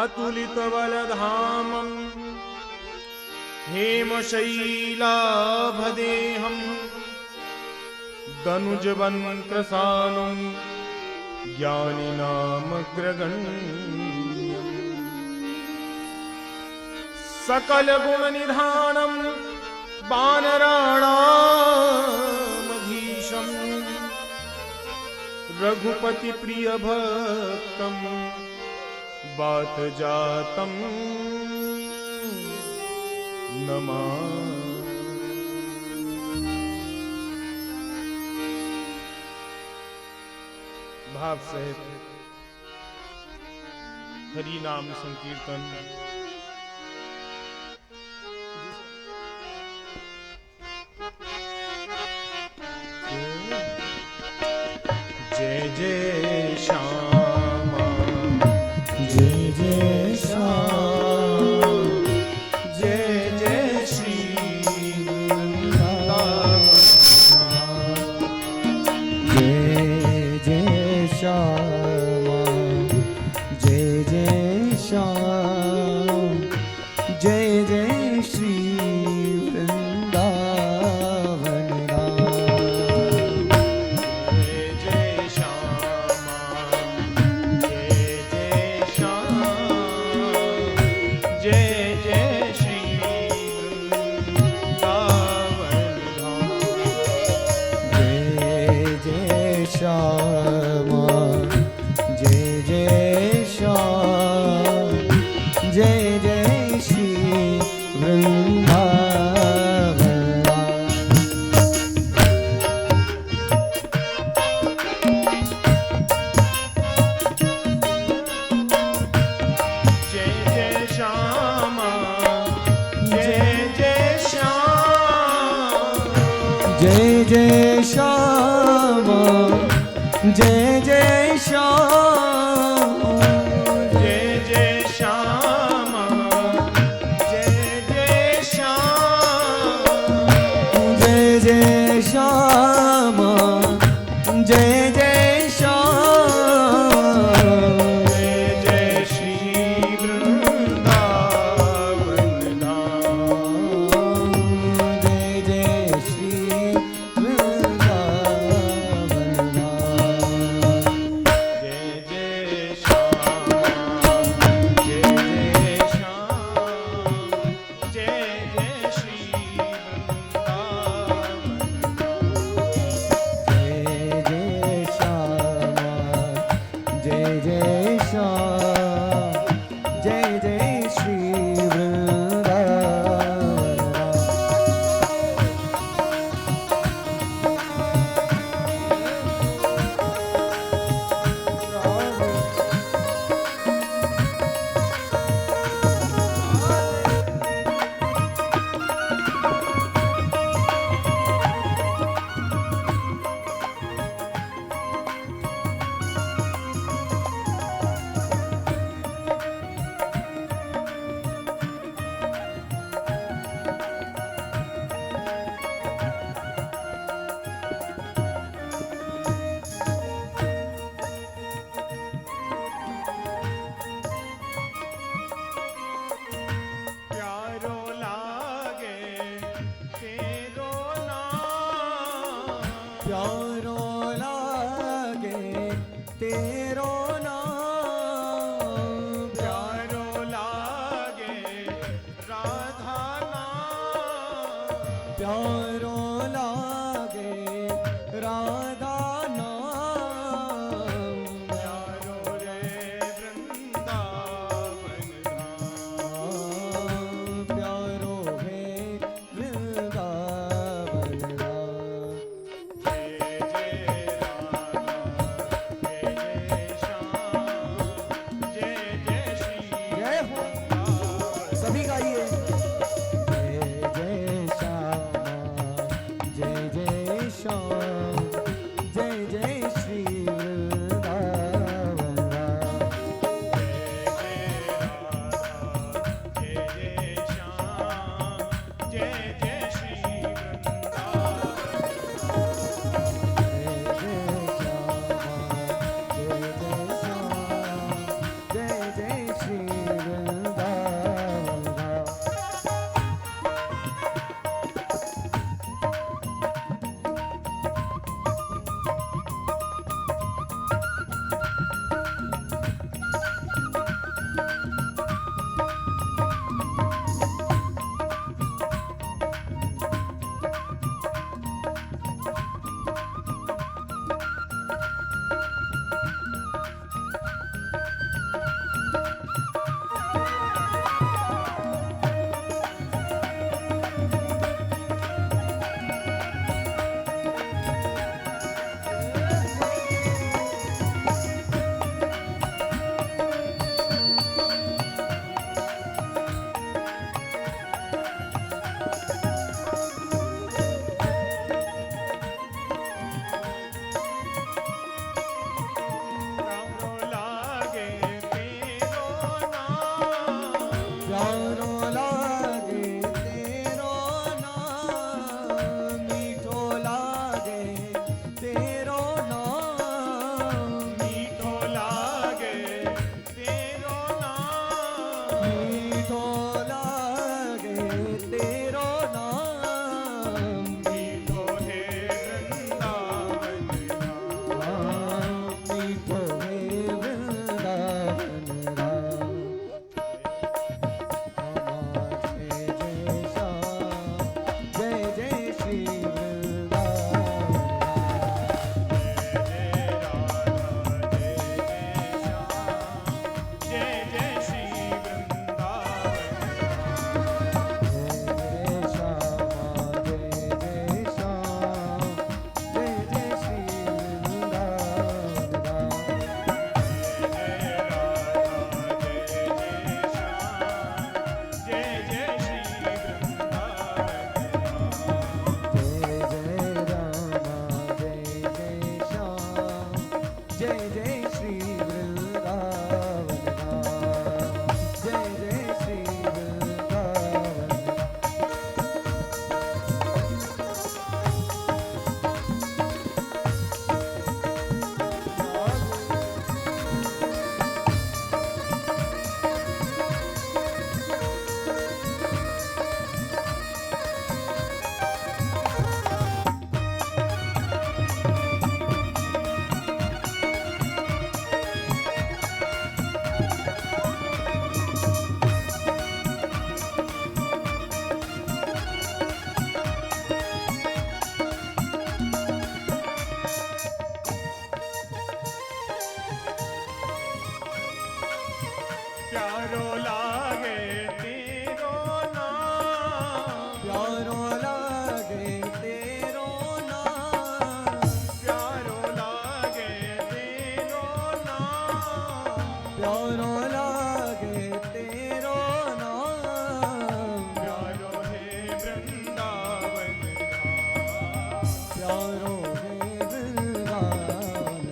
अतुलितबलधामम् हेमशैलाभदेहं दनुजवन्त्रसानुं ज्ञानिनामग्रगण्यम् सकलगुणनिधानं वानराणामधीशम् रघुपतिप्रियभक्तं वातजातं नमामि। भाव सहित हरि नाम संकीर्तन। जय जय श्यामा जय जय श्याम जय जय श्री जय जय श्यामा जय जय श्याम जय जय श्री वृंदावन राम। जय जय श्यामा जय जय श्याम जय जय श्री वृंदावन धाम। जय जय श्यामा जय जय श्याम जय जय श्री वृंदावन राम। जय जय श्यामा जय जय श्याम जय जय श्यामा जय जय श्याम जय जय श्यामा जय जय श्याम जय जय श्यामा जय जय श्याम जय जय श्री वृंदावन धाम। जय जय श्री वृंदावन धाम। जय जय प्यारो लागे तेरो नाम, प्यारो है वृंदावन धाम। प्यारो है वृंदावन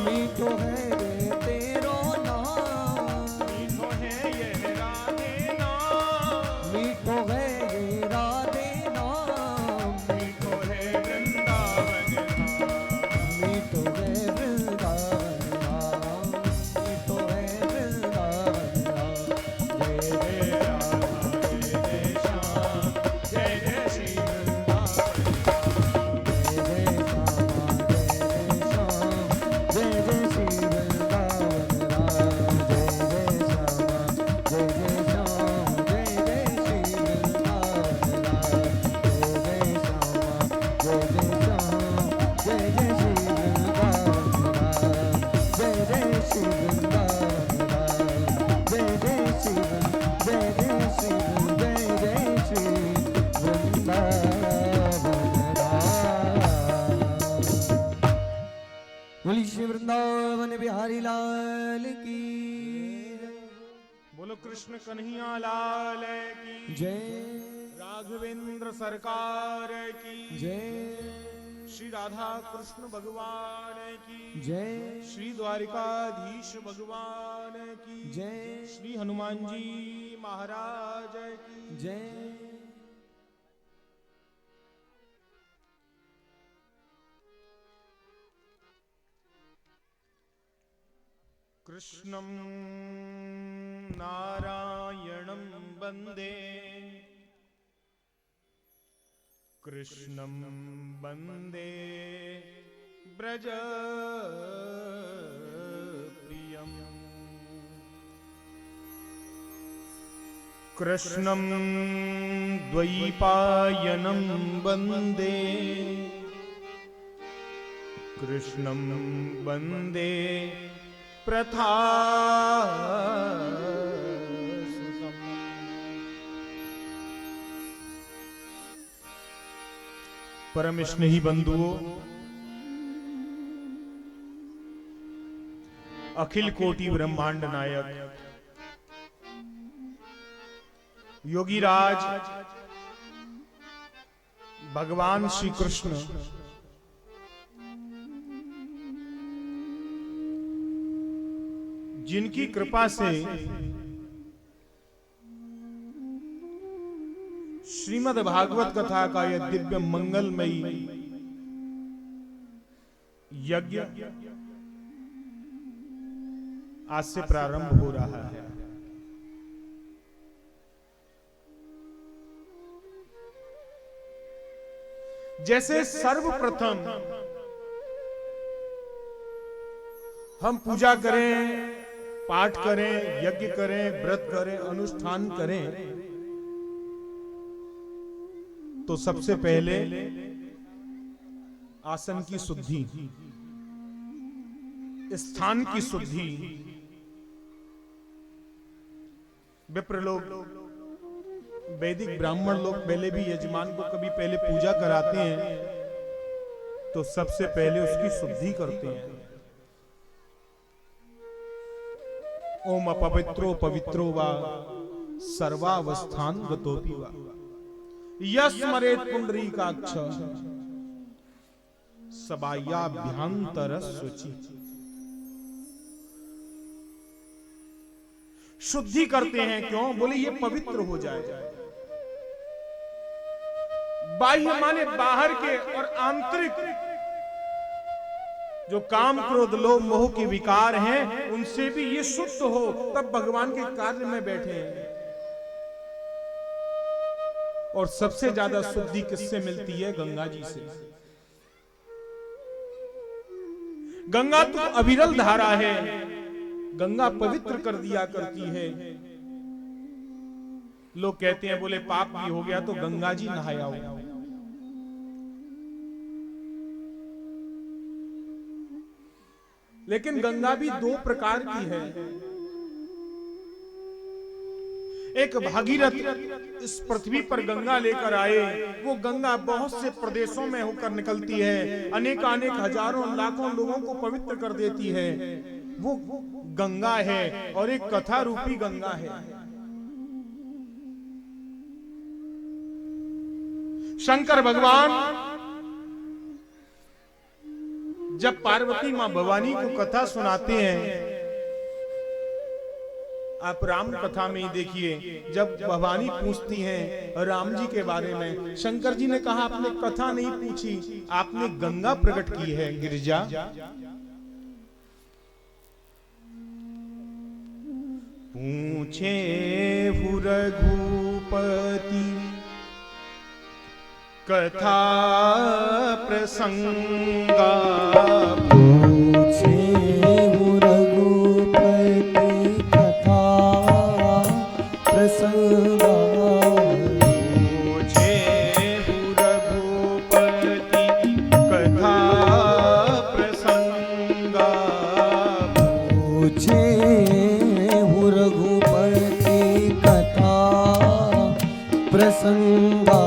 मीठो है रे तेरो नाम, मीठो है ये राधे नाम, मीठो है ये राधे नाम, मीठो है वृंदावन धाम। मीठो है वृंदावन धाम, मीठो है वृंदावन धाम। जय जय राधा जय जय श्याम जय जय श्री वृंदावन धाम। जय जय श्यामा जय जय श्याम, जय जय श्री वृंदावन धाम। जय जय श्यामा जय जय श्याम, जय जय श्री वृंदावन धाम। जय जय श्यामा जय जय श्याम, जय जय श्री वृंदावन धाम। जय जय श्री वृंदावन धाम, जय जय श्री जय जय श्री जय जय श्री वृंदावन धाम। बोली श्री वृंदावन बिहारी लाल की बोलो कृष्ण कन्हैया लाल की जय, राघवेंद्र सरकार की जय श्री राधा कृष्ण भगवान की जय, श्री द्वारिकाधीश भगवान की जय श्री हनुमान जी महाराज की जय। कृष्णं नारायणं वन्दे कृष्णं वन्दे व्रजप्रियम् कृष्णं द्वैपायनं वन्दे कृष्णं वन्दे प्रथासुतम्। परम स्नेही बंधुओं, अखिल कोटि ब्रह्मांड नायक योगीराज भगवान श्री कृष्ण जिनकी कृपा से श्रीमद् भागवत कथा का यह दिव्य मंगलमयी यज्ञ आज से प्रारंभ हो रहा है। जैसे सर्वप्रथम हम पूजा करें, पाठ करें, यज्ञ करें, व्रत करें, अनुष्ठान करें, तो सबसे पहले आसन की शुद्धि, स्थान की शुद्धि। विप्र लोग, वैदिक ब्राह्मण लोग पहले भी यजमान को कभी पहले पूजा कराते हैं तो सबसे पहले उसकी शुद्धि करते हैं। ओम अपवित्रो पवित्रो वा सर्वावस्थान गतोपि वा यस्मरेत पुंडरीकाक्ष सबायाभ्यंतर शुचि। शुद्धि करते हैं क्यों? बोले ये पवित्र हो जाए। बाह्य माने बाहर के, और आंतरिक जो काम क्रोध लोभ मोह के विकार हैं उनसे भी ये शुद्ध हो, तब भगवान के कार्य में बैठे हैं। और सबसे ज्यादा शुद्धि किससे मिलती है? गंगा जी से। गंगा तो अविरल धारा है, गंगा पवित्र कर दिया करती है। लोग कहते हैं बोले पाप भी हो गया तो गंगा जी नहाया हो। लेकिन गंगा भी दो प्रकार की है। एक भागीरथ इस पृथ्वी पर गंगा लेकर आए, वो गंगा बहुत से प्रदेशों में होकर निकलती है, अनेक हजारों लाखों लोगों को पवित्र कर देती है, वो गंगा है। और एक कथा रूपी गंगा है। शंकर भगवान जब पार्वती मां भवानी को कथा सुनाते हैं, आप राम कथा में ही देखिए, जब भवानी पूछती हैं राम जी के बारे में, शंकर जी ने कहा आपने कथा नहीं पूछी, आपने गंगा प्रकट की है गिरिजा। पूछे रघुपति कथा प्रसंगा, पूछे रघुपति कथा प्रसंगा, पूछे रघुपति कथा प्रसंगा, पूछे रघुपति कथा प्रसंगा,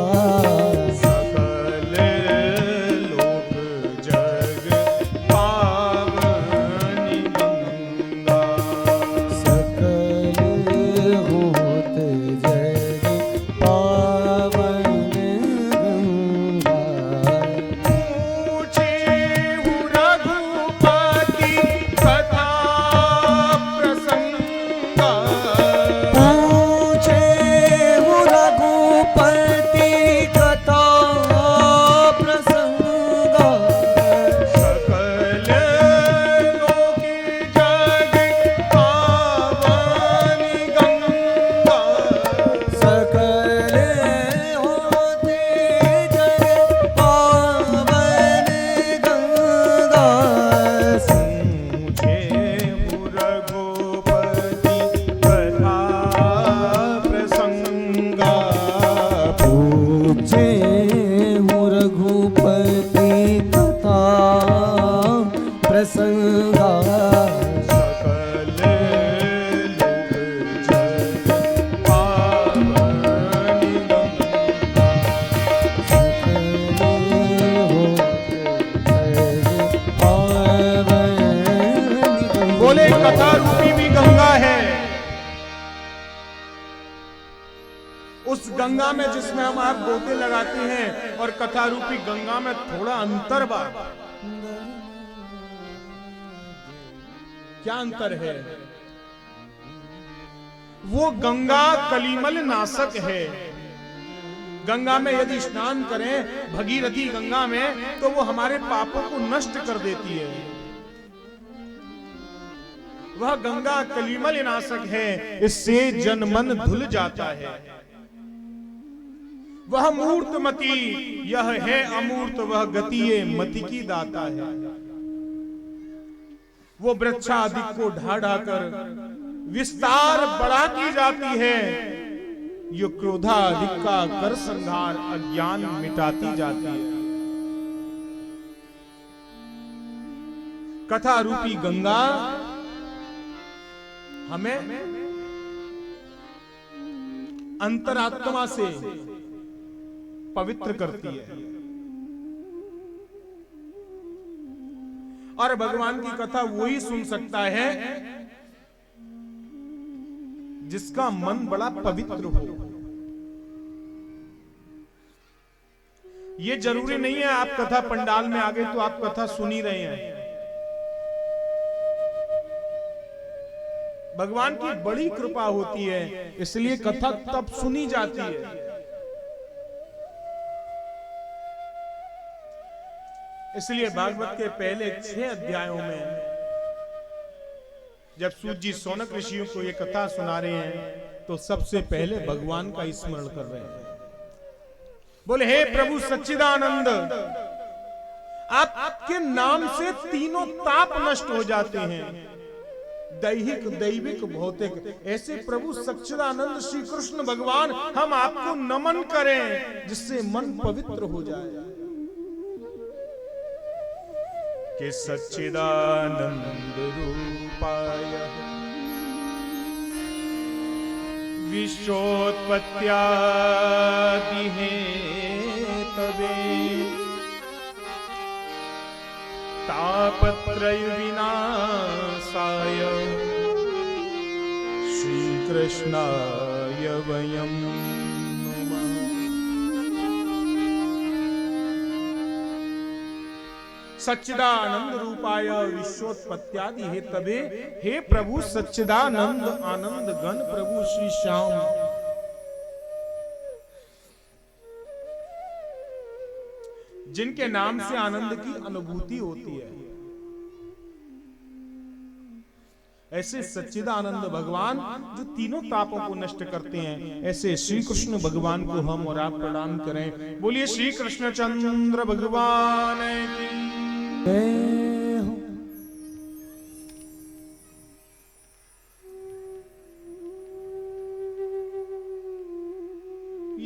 कथा रूपी भी गंगा है। उस गंगा में जिसमें हम आप गोते लगाते हैं और कथा रूपी गंगा में थोड़ा अंतर बा। क्या अंतर है? वो गंगा कलिमल नाशक है। गंगा में यदि स्नान करें, भगीरथी गंगा में, तो वो हमारे पापों को नष्ट कर देती है। वह गंगा कलिमल नाशक है, इससे जन मन धुल जाता है। वह मूर्तमती, यह है अमूर्त, वह गतिये मति की दाता है। वो वृक्षादि को ढा ढाकर विस्तार बढ़ाती जाती है, ये क्रोधाधिक का कर संहार अज्ञान मिटाती जाती है। कथा रूपी गंगा हमें अंतरात्मा से पवित्र करती है। और भगवान की कथा वही सुन सकता है जिसका मन बड़ा पवित्र हो। ये जरूरी नहीं है आप कथा पंडाल में आ गए तो आप कथा सुन ही रहे हैं। भगवान की बड़ी कृपा होती है, इसलिए कथा तब सुनी जाती है। इसलिए भागवत के पहले 6 अध्यायों में जब सूत जी सौनक ऋषियों को ये कथा सुना रहे हैं तो सबसे पहले भगवान का स्मरण कर रहे हैं। बोले हे प्रभु सच्चिदानंद, आपके नाम से तीनों ताप नष्ट हो जाते हैं, दैहिक दैविक भौतिक। ऐसे प्रभु सच्चिदानंद श्री कृष्ण भगवान हम आपको नमन करें जिससे मन पवित्र हो जाए। कि सच्चिदानंद रूपाय विश्वोत्पत्त्यादि हेतवे तापत्रय विनाशाय श्री कृष्णाय वयम् नमः। सच्चिदानंद रूपाय विश्वोत्पत्त्यादि हेतवे, हे प्रभु सच्चिदानंद आनंद घन प्रभु श्री श्याम, जिनके नाम से आनंद की अनुभूति होती है, ऐसे सच्चिदानंद भगवान जो तीनों तापों को नष्ट करते हैं, ऐसे श्री कृष्ण भगवान को हम और आप प्रणाम करें। बोलिए श्री कृष्ण चंद्र भगवान की जय हो।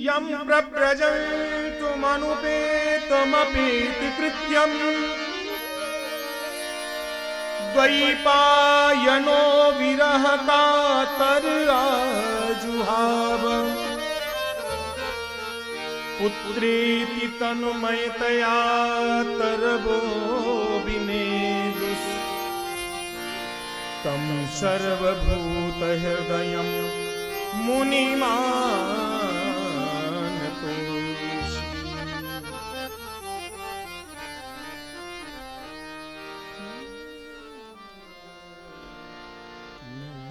यम प्रव्रजन्तुमनुपेतमपेति कृत्यम् द्वैपायनो विरह कातर आजुहाव पुत्रेति तनुमयतया तरबो विनेदुस् तं सर्वभूत हृदयं मुनिमानतोषि।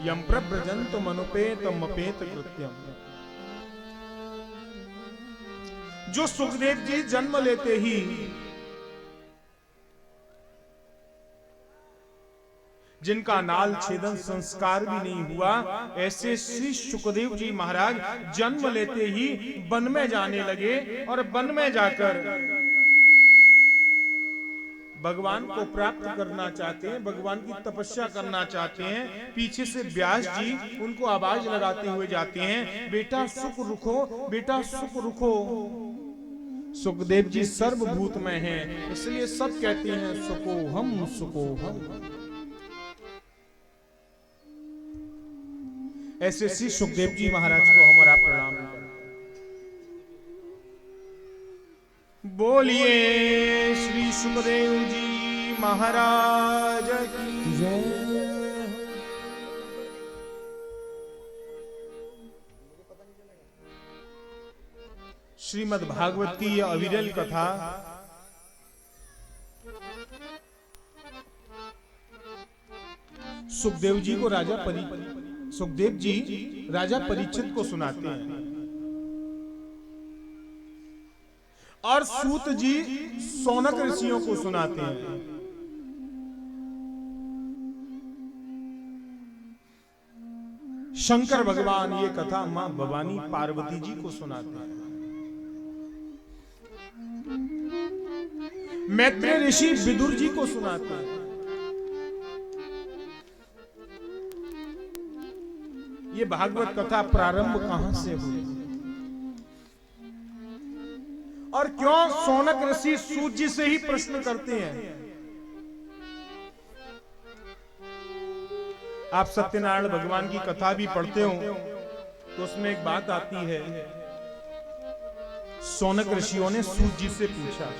यं प्रव्रजन्तमनुपेतमपेत कृत्यम्, जो सुखदेव जी जन्म लेते ही जिनका नाल छेदन संस्कार भी नहीं हुआ, ऐसे श्री सुखदेव जी महाराज जन्म लेते ही वन में जाने लगे और वन में जाकर भगवान को प्राप्त करना चाहते हैं, भगवान की तपस्या करना चाहते हैं। पीछे से व्यास जी उनको आवाज लगाते हुए जाते हैं, बेटा सुख रुखो, बेटा सुख रुखो। सुखदेव जी सर्वभूत में हैं, इसलिए सब कहते हैं सुखो हम सुखो हम। ऐसे श्री सुखदेव जी महाराज को हमारा प्रणाम। बोलिए श्री सुखदेव जी महाराज की जय। श्रीमद् भागवत की यह अविरल कथा सुखदेव जी को सुखदेव जी राजा परीक्षित को सुनाते हैं और सूत जी सौनक ऋषियों को सुनाते हैं। शंकर भगवान ये कथा मां भवानी पार्वती जी को सुनाते हैं। मैत्रेय ऋषि विदुर जी को सुनाते हैं। ये भागवत कथा प्रारंभ कहां से हुई और क्यों सौनक ऋषि सूत जी से ही प्रश्न करते हैं? आप सत्यनारायण भगवान की कथा भी पढ़ते हो तो उसमें एक बात आती है, सौनक ऋषियों ने सूत जी से पूछा,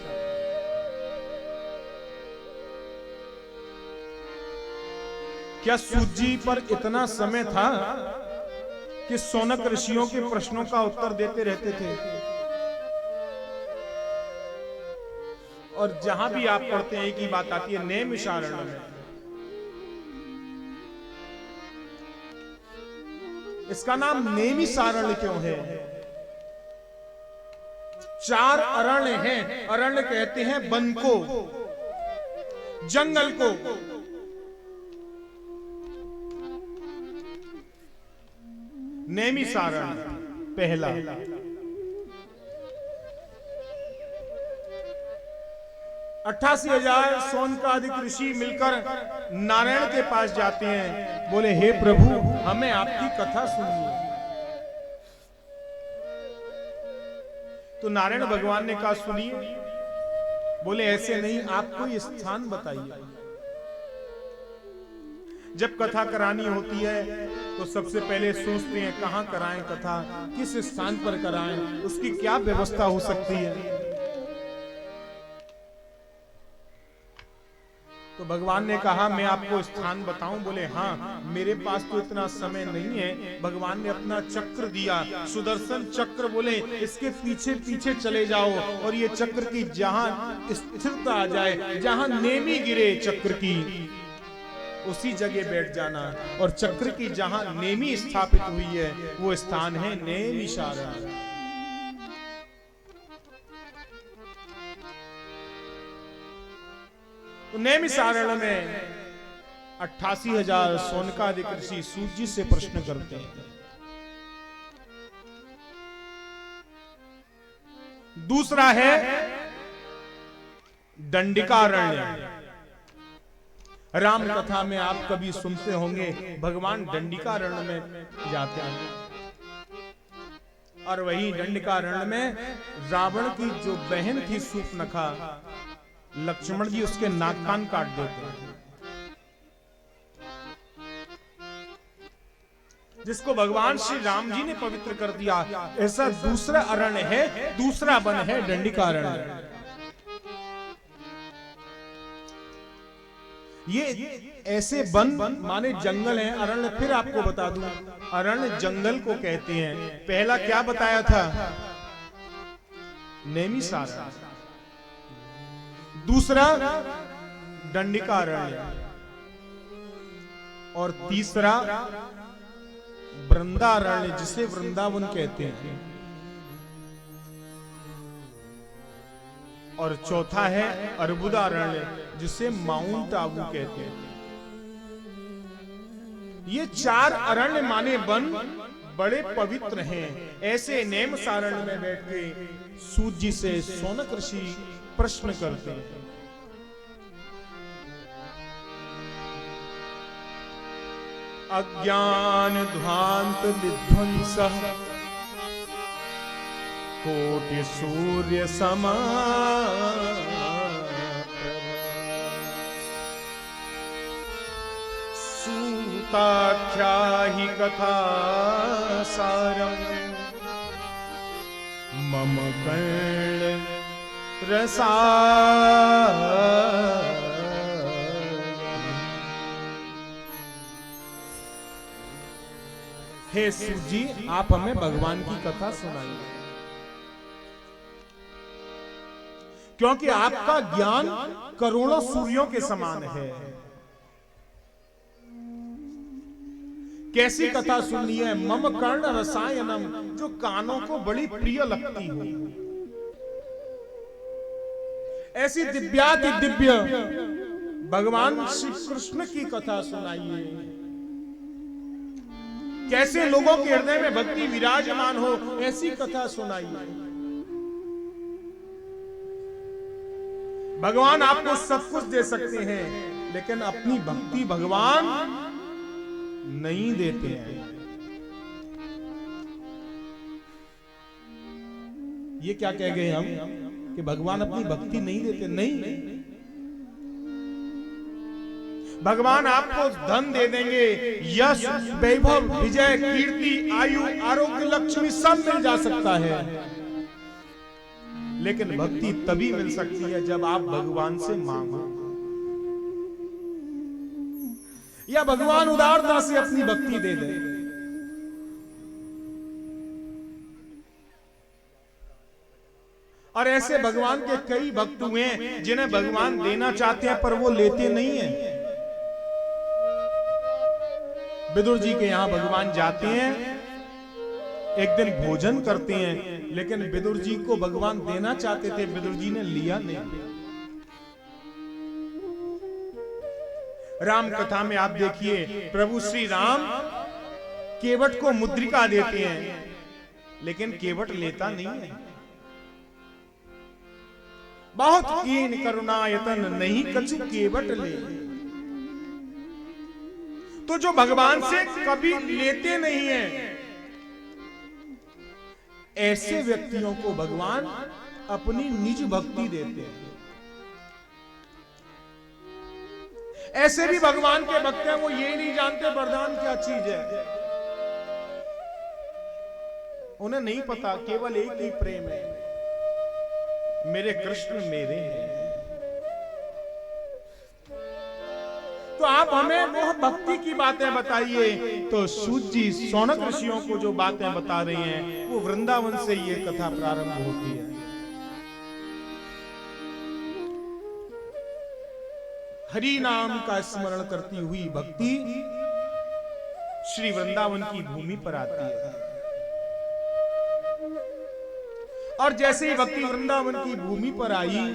क्या सूत जी पर इतना समय था कि सौनक ऋषियों के प्रश्नों का उत्तर देते रहते थे? और जहां भी आप पढ़ते हैं एक ही बात आती है, नैमिषारण्य में। इसका नाम नैमिषारण्य क्यों है? 4 अरण्य हैं। अरण्य कहते हैं वन को, जंगल को। नैमिषारण्य पहला। 88,000 सौनकादिक ऋषि मिलकर नारायण के पास जाते हैं, बोले हे प्रभु हमें आपकी कथा सुननी है। तो नारायण भगवान ने कहा सुनिए। बोले ऐसे नहीं, आप कोई स्थान बताइए। जब कथा करानी होती है तो सबसे पहले सोचते हैं कहां कराएं कथा, किस स्थान पर कराएं, उसकी क्या व्यवस्था हो सकती है। तो भगवान ने कहा मैं आपको स्थान बताऊं? बोले हाँ, मेरे पास तो इतना समय नहीं है। भगवान ने अपना चक्र दिया, सुदर्शन चक्र। बोले इसके पीछे पीछे चले जाओ और ये चक्र की जहां स्थिरता आ जाए, जहां नेमी गिरे चक्र की, उसी जगह बैठ जाना। और चक्र की जहां नेमी स्थापित हुई है वो स्थान है नैमिषारण्य। तो नैमिषारण्य में 88,000 सौनकादिक ऋषि सूत जी से प्रश्न करते हैं। दूसरा है दंडिकारण्य। राम कथा में आप कभी सुनते होंगे भगवान दंडिकारण्य में जाते हैं, और वही दंडिकारण्य में रावण की जो बहन थी शूर्पणखा, लक्ष्मण जी उसके नाक कान काट देते हैं, जिसको भगवान श्री राम जी ने पवित्र कर दिया। ऐसा दूसरा अरण्य है, दूसरा वन है दंडिकारण्य। ये ऐसे वन माने जंगल हैं, अरण्य फिर आपको बता दूं, अरण्य जंगल को कहते हैं। पहला क्या बताया था? नैमिषारण्य। दूसरा दंडिकारण्य, और तीसरा वृंदारण्य, जिसे वृंदावन कहते हैं, और चौथा है अर्बुदारण्य, जिसे माउंट आबू कहते हैं। ये 4 अरण्य माने वन बड़े पवित्र हैं। ऐसे नैमिषारण्य में बैठ के सूत जी से सौनक ऋषि प्रश्न करते हैं। अज्ञान ध्वांत विध्वंस कोटि सूर्य समा, सूताख्या हि कथा सारम मम कर्ण रसा। हे सूत जी, आप हमें भगवान की कथा सुनाइए, क्योंकि आपका ज्ञान करोड़ों सूर्यों के समान है। कैसी कथा सुननी है? मम कर्ण रसायनम, जो कानों को बड़ी प्रिय लगती हो, ऐसी दिव्याति दिव्य भगवान श्री कृष्ण की कथा सुनाइए। कैसे लोगों के हृदय में भक्ति विराजमान हो, ऐसी कथा सुनाइए। भगवान आपको सब कुछ दे सकते हैं, लेकिन अपनी भक्ति भगवान नहीं देते हैं। ये क्या कह गए हम कि भगवान अपनी भक्ति नहीं देते? नहीं, भगवान आपको धन दे देंगे, यश, वैभव, विजय, कीर्ति, आयु, आरोग्य, लक्ष्मी सब मिल जा सकता है, लेकिन भक्ति तभी मिल सकती है जब आप भगवान से मांगो, या भगवान उदारता से अपनी भक्ति दे दे। और ऐसे भगवान के कई भक्त हुए हैं जिन्हें भगवान देना चाहते हैं पर वो लेते नहीं हैं। विदुर जी के यहां भगवान जाते हैं, एक दिन भोजन करते हैं, लेकिन विदुर जी को भगवान देना चाहते थे, विदुर जी ने लिया नहीं। राम कथा में आप देखिए, प्रभु श्री राम केवट को मुद्रिका देते हैं, लेकिन केवट लेता नहीं है। बहुत कीन करुणायतन नहीं कछु केवट ले। तो जो भगवान से कभी लेते नहीं है, ऐसे व्यक्तियों को भगवान अपनी निज भक्ति देते हैं। ऐसे भी भगवान के भक्त हैं, वो ये नहीं जानते वरदान क्या चीज है। उन्हें नहीं पता, केवल एक ही प्रेम है, मेरे कृष्ण मेरे हैं। तो आप हमें वो भक्ति की बातें बताइए। तो सूत जी शौनक ऋषियों को जो बातें बता रहे हैं, वो वृंदावन से ये कथा प्रारंभ होती है। हरि नाम का स्मरण करती हुई भक्ति श्री वृंदावन की भूमि पर आती है। और जैसे ही भक्ति वृंदावन की भूमि पर आई,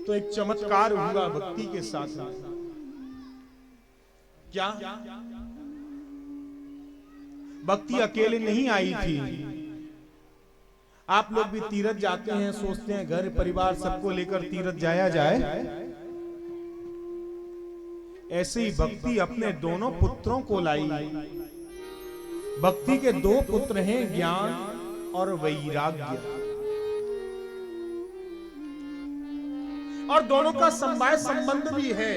तो एक चमत्कार हुआ भक्ति के साथ। क्या? भक्ति अकेले नहीं आई थी। आप लोग भी तीरथ जाते हैं, सोचते हैं घर परिवार सबको लेकर तीरथ जाया जाए। ऐसे ही भक्ति अपने दोनों पुत्रों को लाई। भक्ति के दो पुत्र हैं, ज्ञान और वैराग्य, और दोनों का समवाय संबंध भी है।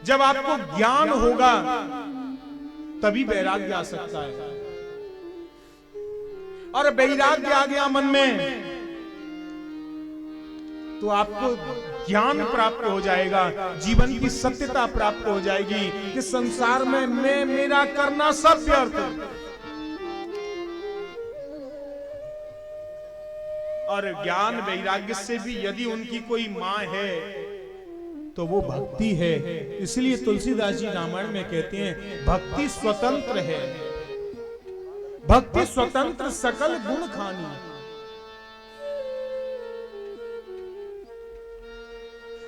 जब आपको ज्ञान होगा तभी वैराग्य आ सकता है, और वैराग्य आ गया मन में तो आपको ज्ञान प्राप्त हो जाएगा, जीवन की सत्यता प्राप्त हो जाएगी कि संसार में मैं मेरा करना सब व्यर्थ। और ज्ञान वैराग्य से भी यदि उनकी कोई मां है तो वो भक्ति है। इसलिए तुलसीदास जी रामायण में कहते हैं, भक्ति स्वतंत्र है, भक्ति स्वतंत्र सकल गुण खानी।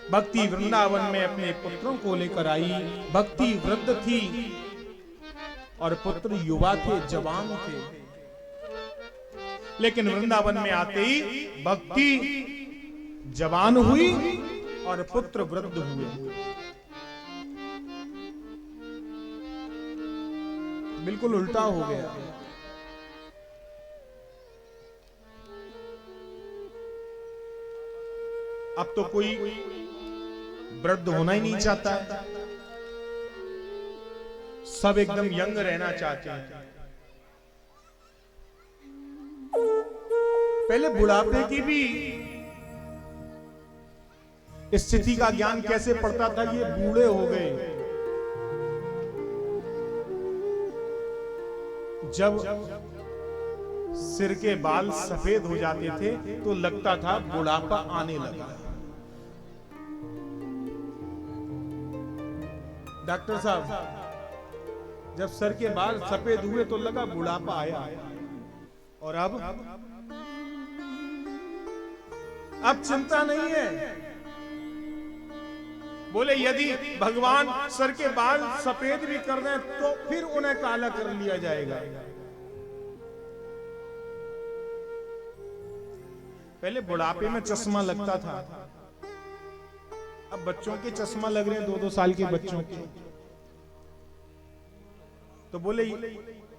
भक्ति वृंदावन में अपने पुत्रों को लेकर आई। भक्ति वृद्ध थी और पुत्र युवा थे, जवान थे, लेकिन वृंदावन में आते ही भक्ति जवान हुई और पुत्र वृद्ध हुए। बिल्कुल उल्टा हो गया। अब तो कोई वृद्ध होना ही नहीं चाहता है, सब एकदम यंग रहना चाहते हैं। पहले बुढ़ापे की भी स्थिति का ज्ञान कैसे पड़ता था, ये बूढ़े हो गए। जब सिर के बाल सफेद हो जाते थे तो लगता था बुढ़ापा आने लगा। डॉक्टर साहब, जब सर के बाल सफेद हुए तो लगा बुढ़ापा आया। और अब चिंता नहीं है। बोले यदि भगवान सर के बाल सफेद भी कर दें तो फिर उन्हें काला कर लिया जाएगा। पहले बुढ़ापे में चश्मा लगता था, अब बच्चों के चश्मा लग रहे हैं, 2-2 साल के बच्चों के। तो बोले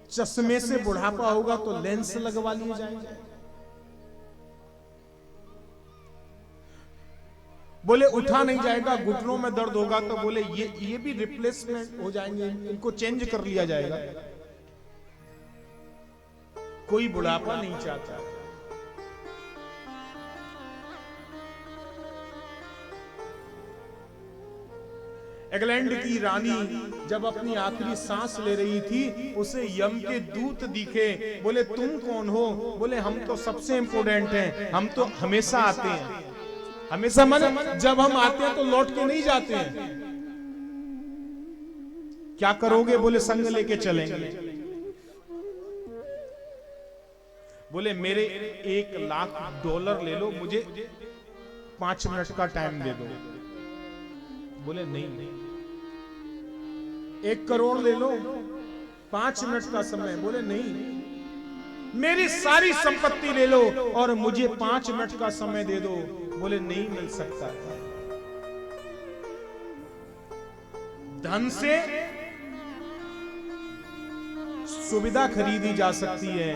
चश्मे से बुढ़ापा होगा तो लेंस लगवा लिए जाएंगे। बोले उठा नहीं जाएगा, घुटनों में दर्द होगा, तो बोले ये भी रिप्लेसमेंट हो जाएंगे, इनको चेंज कर लिया जाएगा। कोई बुढ़ापा नहीं चाहता। इंग्लैंड की रानी जब अपनी आखिरी सांस ले रही थी, उसे यम के दूत दिखे। बोले तुम कौन हो? बोले हम तो सबसे इंपोर्टेंट हैं, हम तो हमेशा आते हैं। हमेशा माने जब हम आते हैं तो लौट के नहीं जाते हैं। क्या करोगे? बोले संग लेके चलेंगे। बोले मेरे $1,00,000 ले लो, मुझे 5 मिनट का टाइम दे दो। बोले नहीं। 1 करोड़ ले लो, 5 मिनट का समय। बोले नहीं। मेरी सारी संपत्ति ले लो और मुझे 5 मिनट का समय दे दो। बोले नहीं मिल सकता। धन से सुविधा खरीदी जा सकती है,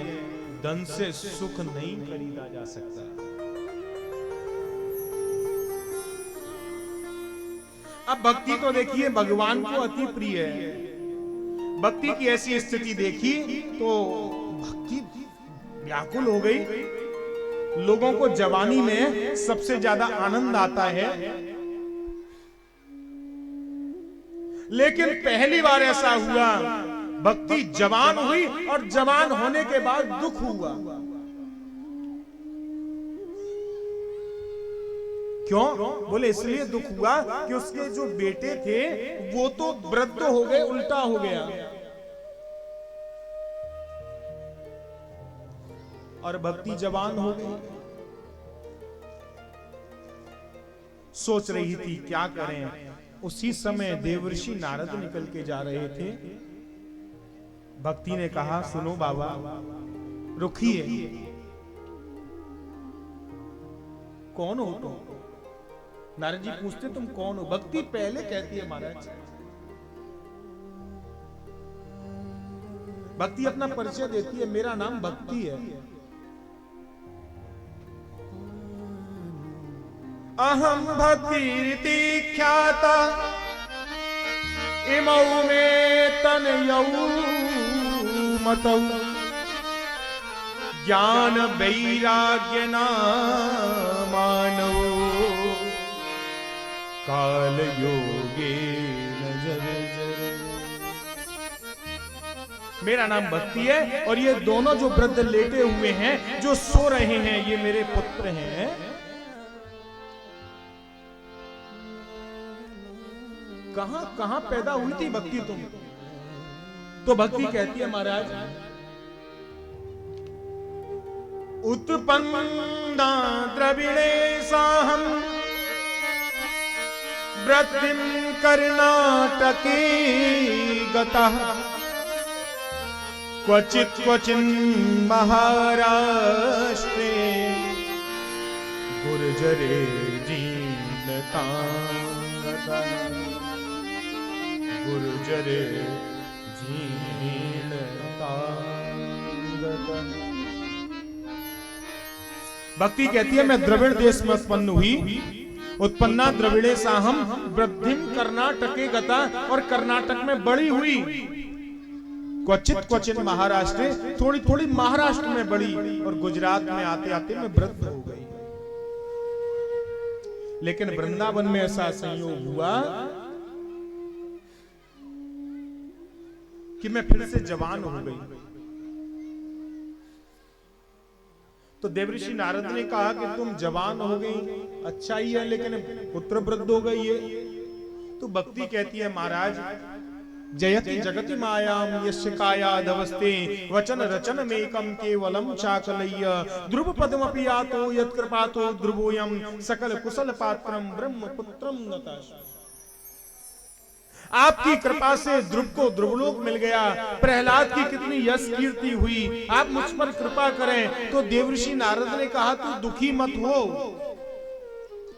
धन से सुख नहीं खरीदा जा सकता। अब भक्ति तो देखिए भगवान को अति प्रिय है। भक्ति की ऐसी स्थिति देखी तो भक्ति व्याकुल हो गई। लोगों को जवानी में सबसे ज्यादा आनंद आता है, लेकिन पहली बार ऐसा हुआ भक्ति जवान हुई और जवान होने के बाद दुख हुआ। क्यों? बोले इसलिए दुख हुआ कि उसके जो बेटे थे वो तो वृद्ध हो गए, उल्टा हो गया। और भक्ति जवान हो गई। सोच रही थी क्या करें। उसी समय देवर्षि नारद निकल के जा रहे थे। भक्ति ने कहा सुनो बाबा, रुकिए। कौन हो तुम? नारद जी पूछते तुम कौन हो? भक्ति पहले कहती है महाराज। भक्ति अपना परिचय देती है, मेरा नाम भक्ति है। अहम भक्ति ख्याता इमौ में तनयौ मतौ ज्ञान वैराग्य नामानौ काल योगे नजर। मेरा नाम भक्ति है और ये दोनों जो वृद्ध लेटे हुए हैं, जो सो रहे हैं, ये मेरे पुत्र हैं। कहां कहां पैदा हुई थी भक्ति तुम? तो भक्ति कहती है महाराज, उत्पन्ना द्रविणे साहम वृद्धिं कर्णाटके गतः क्वचित् क्वचिन् महाराष्ट्रे गुर्जरे जीर्णतां गतः गुर्जरे जीर्णतां गतः। भक्ति कहती है मैं द्रविड़ देश में उत्पन्न हुई। उत्पन्ना द्रविड़े साहम वृद्धिम कर्नाटके गता, और कर्नाटक में बड़ी हुई। क्वचित क्वचित महाराष्ट्र, थोड़ी थोड़ी महाराष्ट्र में बड़ी, और गुजरात में आते आते मैं वृद्ध हो गई। लेकिन वृंदावन में ऐसा संयोग हुआ कि मैं फिर से जवान हो गई। तो देवर्षि नारद ने कहा कि तुम जवान हो गई, अच्छा ही है, लेकिन पुत्र वृद्ध हो गई है। तो भक्ति कहती है महाराज, जयति जगति मायाम यस्य कायादवस्ते वचन रचन मेकम केवलम चाकलय्य ध्रुव पदमपि यातो यत्कृपातो ध्रुवोयम सकल कुशल पात्रम ब्रह्म पुत्रम नताशा। आपकी कृपा से ध्रुव को ध्रुवलोक मिल गया। प्रहलाद की कितनी यश कीर्ति हुई, आप मुझ पर कृपा करें। तो देवर्षि नारद ने कहा तू दुखी मत हो,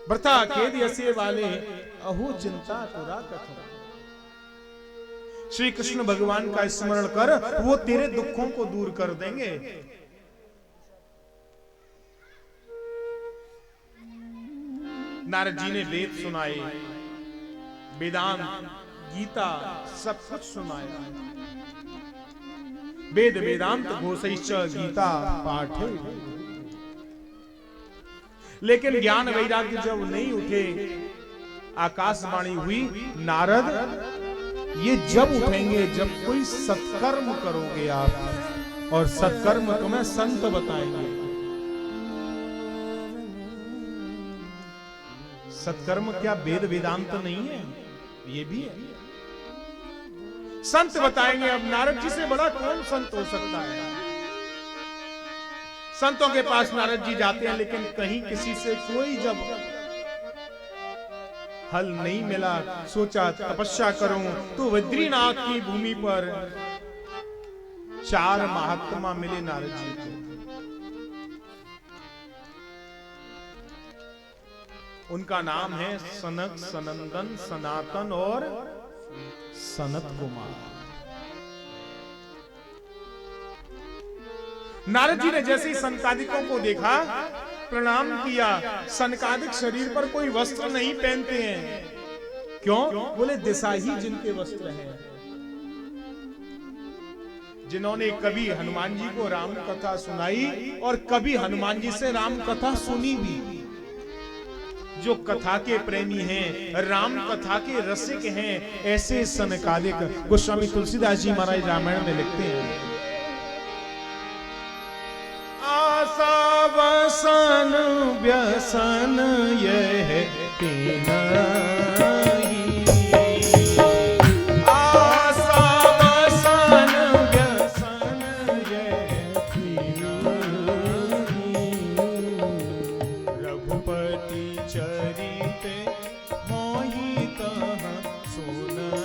वृथा खेद यसे वाले अहो चिंता तुरा कथन। श्री कृष्ण भगवान का स्मरण कर, वो तेरे दुखों को दूर कर देंगे। नारद जी ने वेद सुनाए, वेदांत गीता सब कुछ सुनाया। वेद वेदांत घोषैश्च गीता पाठे। लेकिन ज्ञान वैराग्य जब नहीं उठे, आकाशवाणी हुई, नारद ये जब उठेंगे जब कोई सत्कर्म करोगे आप, और सत्कर्म तुम्हें संत बताएंगे। सत्कर्म क्या वेद वेदांत नहीं है? ये भी है, संत बताएंगे। अब नारद जी से बड़ा कौन संत हो सकता है? संतों के पास नारद जी जाते हैं, लेकिन कहीं किसी से कोई जब हल नहीं मिला, सोचा तपस्या करूं, तो बद्रीनाथ की भूमि पर 4 महात्मा मिले नारद जी को। उनका नाम है सनक, सनंदन, सनातन और सनत कुमार। नारद जी ने जैसे ही सनकादिकों को देखा, प्रणाम किया। सनकादिक शरीर पर कोई वस्त्र नहीं पहनते हैं, क्यों? बोले दिशा ही जिनके वस्त्र हैं। जिन्होंने कभी हनुमान जी को राम कथा सुनाई और कभी हनुमान जी से राम कथा सुनी भी, जो कथा के प्रेमी हैं, राम कथा के रसिक हैं, ऐसे सनकादिक। गोस्वामी तुलसीदास जी महाराज रामायण में लिखते हैं, आशा वसन व्यसन यह तीन ही, आशा वसन व्यसन यह तीन ही, रघुपति चरित मोहि तह सुनाहि।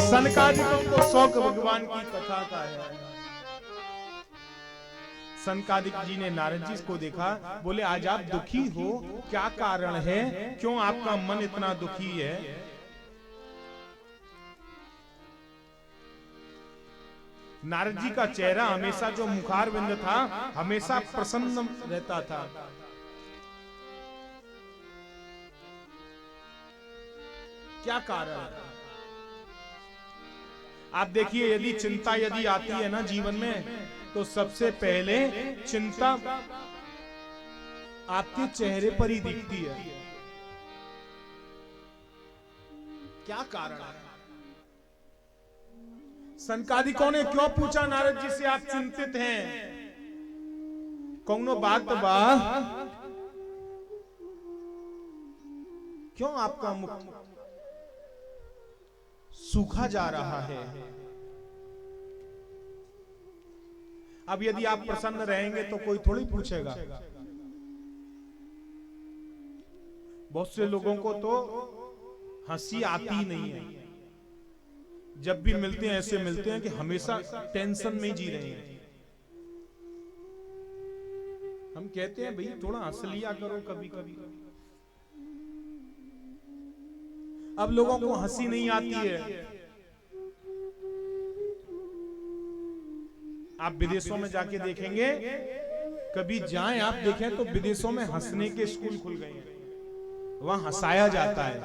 सनकादिकों को शौक भगवान की कथा का है। सनकादिक जी ने नारद जी को देखा, बोले आज आप दुखी हो, क्या कारण है? क्यों आपका मन इतना दुखी है? नारद जी का चेहरा हमेशा, जो मुखारविंद था, हमेशा प्रसन्न रहता था। क्या कारण है? आप देखिए, यदि चिंता यदि आती है ना जीवन में, तो सबसे पहले चिंता आपके चेहरे पर ही दिखती है। क्या कारण है? सनकादिकों ने क्यों पूछा नारद जी से, आप चिंतित हैं? कौनो बात बा? क्यों आपका मुख सूखा जा रहा है? अब यदि आप प्रसन्न रहेंगे तो कोई थोड़ी पूछेगा। बहुत से लोगों को तो हंसी आती नहीं है, जब भी मिलते हैं ऐसे मिलते हैं कि हमेशा टेंशन में जी रहे हैं। हम कहते हैं भाई थोड़ा हंस लिया करो कभी कभी। अब लोगों को हंसी नहीं आती है। आप विदेशों में जाके देखेंगे, कभी जाएं आप देखें तो विदेशों में हंसने के स्कूल खुल गए हैं, वहां हंसाया जाता है,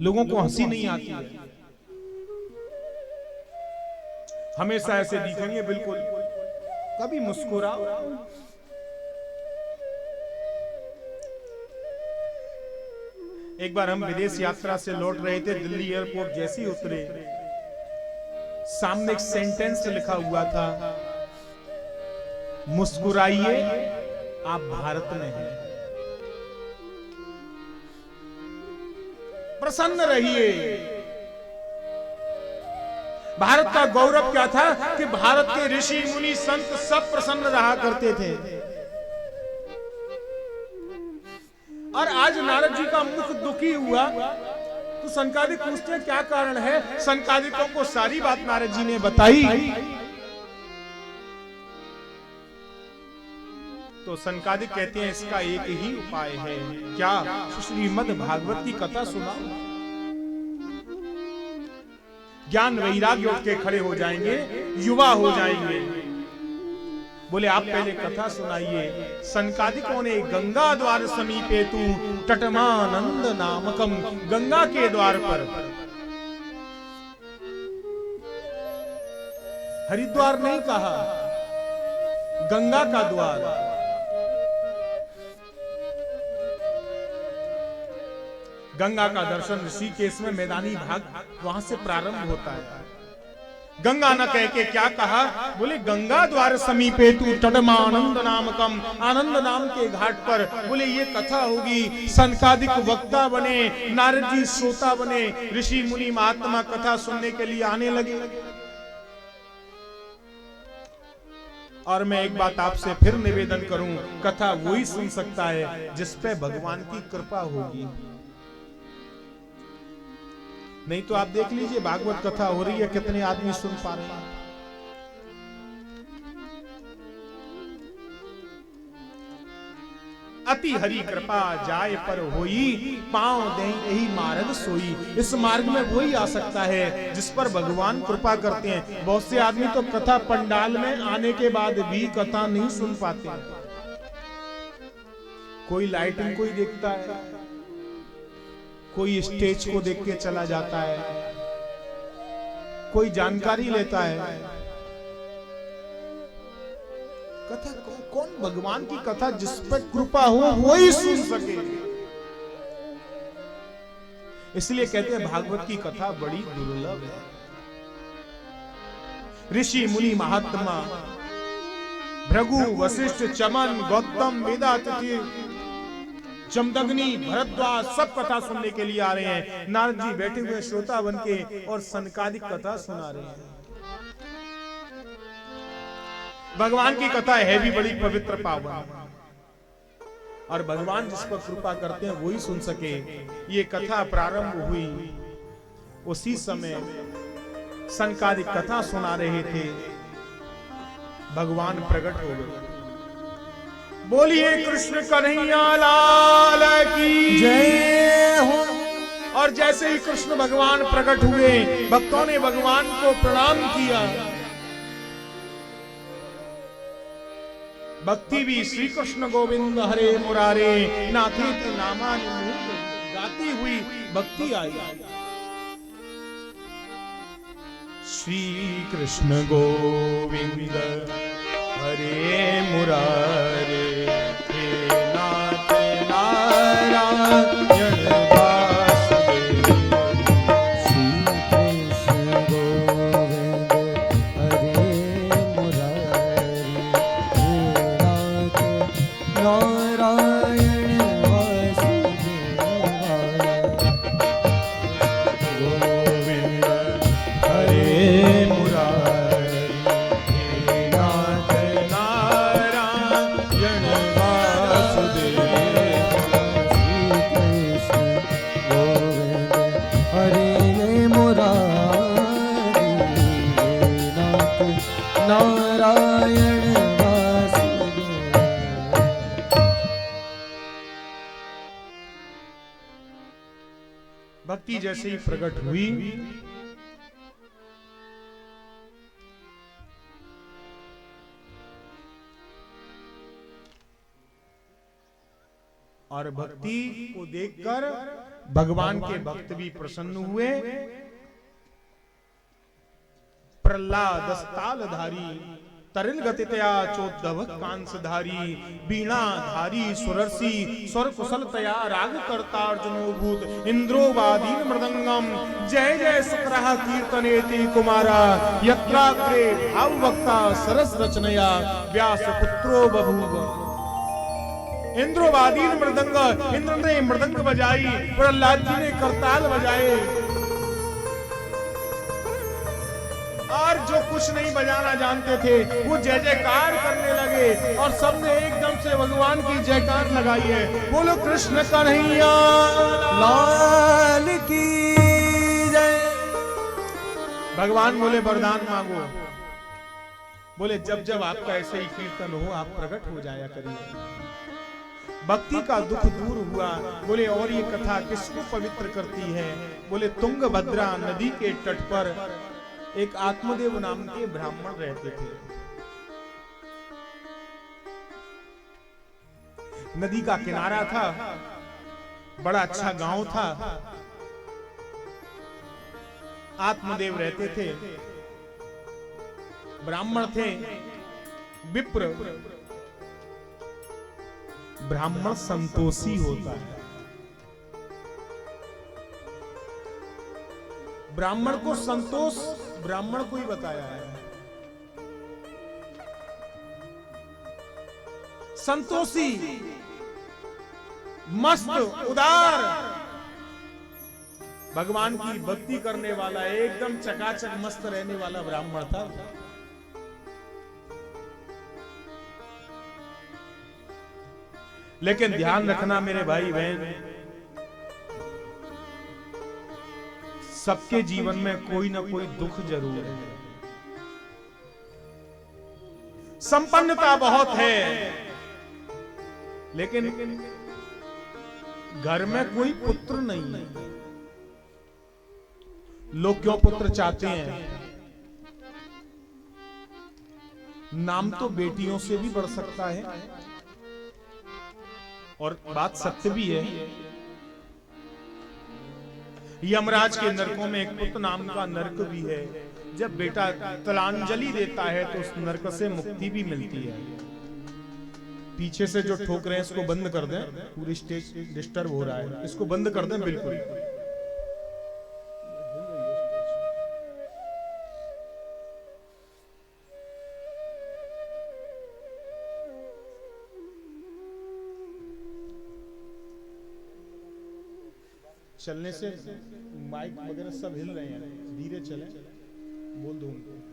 लोगों को हंसी नहीं आती है। हमेशा ऐसे दिखेंगे बिल्कुल, कभी मुस्कुराओ। एक बार हम विदेश यात्रा से लौट रहे थे, दिल्ली एयरपोर्ट जैसे ही उतरे, सामने एक सेंटेंस लिखा हुआ था, मुस्कुराइए आप भारत में हैं, प्रसन्न रहिए। भारत का गौरव क्या था कि भारत के ऋषि मुनि संत सब प्रसन्न रहा करते थे। और आज नारद जी का मुख दुखी हुआ तो सनकादिक पूछते हैं क्या कारण है। सनकादिकों को सारी बात नारद जी ने बताई। तो सनकादिक कहते हैं इसका एक ही उपाय है। क्या? श्रीमद् भागवत की कथा सुनाओ। ज्ञान वैराग्य उठ के खड़े हो जाएंगे, युवा हो जाएंगे। बोले आप पहले कथा सुनाइए। सनकादिकों ने गंगा द्वार समीपे तू तटमानंद नामकम, गंगा के द्वार पर, हरिद्वार नहीं कहा, गंगा का द्वार, गंगा का दर्शन ऋषिकेश में मैदानी भाग वहां से प्रारंभ होता है। गंगा न कह के क्या कहा? बोले गंगा द्वार समीपे तू तटमानंद नामकम, आनंद नाम के घाट पर। बोले ये कथा होगी, सनकादिक वक्ता बने, नारद जी श्रोता बने, ऋषि मुनि महात्मा कथा सुनने के लिए आने लगे। और मैं एक बात आपसे फिर निवेदन करूं, कथा वही सुन सकता है जिस पे भगवान की कृपा होगी। नहीं तो आप देख लीजिए भागवत कथा हो रही है, कितने आदमी सुन पा रहे हैं। अति हरि कृपा जाय पर होई, पांव दे यही मार्ग सोई। इस मार्ग में वही आ सकता है जिस पर भगवान कृपा करते हैं। बहुत से आदमी तो कथा पंडाल में आने के बाद भी कथा नहीं सुन पाते। कोई लाइटिंग को ही देखता है, कोई स्टेज को देख के चला जाता है, कोई जानकारी लेता है। कथा कौन? भगवान की कथा जिस पर कृपा हो वो ही सुन सके। इसलिए कहते हैं भागवत की कथा बड़ी दुर्लभ है। ऋषि मुनि महात्मा भृगु वशिष्ठ चमन गौतम वेदातिथि जमदग्नि भरद्वाज सब कथा सुनने के लिए आ रहे हैं। नारद जी बैठे हुए श्रोता बन के और सनकादिक कथा सुना रहे हैं। भगवान की कथा है भी बड़ी पवित्र पावन, और भगवान जिस पर कृपा करते हैं वही सुन सके। ये कथा प्रारंभ हुई, उसी समय सनकादिक कथा सुना रहे थे, भगवान प्रकट हो गए। बोलिए कृष्ण कन्हैया लाल की जय हो। और जैसे ही कृष्ण भगवान प्रकट हुए, भक्तों ने भगवान को प्रणाम किया। भक्ति भी श्री कृष्ण गोविंद हरे मुरारे नाथेति नामानि गाती हुई भक्ति आई। श्री कृष्ण गोविंद हरे मुरारे हे नाथ नारायण वासुदेव। श्री कृष्ण गोविंद हरे मुरारी, हे नाथ नारायण वासुदेव। गोविंद हरे मुरारी हे नाथ नारायण वासुदेव। श्री कृष्ण गोविंद हरे मुरारी, हे नाथ नारायण वासुदेव। भक्ति जैसे ही प्रकट हुई, और भक्ति को देखकर भगवान के भक्त भी प्रसन्न हुए। प्रहलाद तालधारी तरिल गतितया चोद्धव कांसधारी, बीणा धारी सुरर्षि स्वर कुशलतया राग करता अर्जुनोभूत, इंद्रोवादीन मृदंगम जय जय सुकरः कीर्तनेति कुमारा, यत्राग्रे भाव वक्ता सरस रचनया व्यास पुत्रो बभूव। इंद्रोवादीन मृदंग, इंद्र ने मृदंग बजाई, प्रहलाद जी ने करताल बजाए, और जो कुछ नहीं बजाना जानते थे वो जय जयकार करने लगे, और सबने एकदम से भगवान की जयकार लगाई है। बोलो कृष्ण कन्हैया लाल की जय। भगवान बोले वरदान मांगो। बोले जब जब आपका ऐसे ही कीर्तन हो आप प्रकट हो जाया करिए। भक्ति का दुख दूर हुआ। बोले और ये कथा किसको पवित्र करती है? बोले तुंगभद्रा नदी के तट पर एक आत्मदेव नाम के ब्राह्मण रहते थे। नदी का किनारा था, बड़ा अच्छा गांव था। आत्मदेव रहते थे, ब्राह्मण थे, विप्र। ब्राह्मण संतोषी होता है। ब्राह्मण को संतोष ब्राह्मण को ही बताया है। संतोषी, मस्त, उदार, भगवान की भक्ति करने वाला, एकदम चकाचक मस्त रहने वाला ब्राह्मण था। लेकिन ध्यान रखना मेरे भाई बहन, सबके जीवन में कोई ना कोई दुख जरूर है। संपन्नता बहुत है, लेकिन घर में कोई पुत्र नहीं है। लोग क्यों पुत्र चाहते हैं? नाम तो बेटियों से भी बढ़ सकता है, और बात सत्य भी है। यमराज के नरकों में एक पुत्र नाम का नरक भी है। जब बेटा तलांजलि देता है तो उस नरक से मुक्ति भी मिलती है। पीछे से जो ठोक रहे हैं इसको बंद कर दें, पूरी स्टेज डिस्टर्ब हो रहा है, इसको बंद कर दें बिल्कुल। चलने से माइक वगैरह सब हिल रहे हैं, धीरे चलें, बोल दो उनको।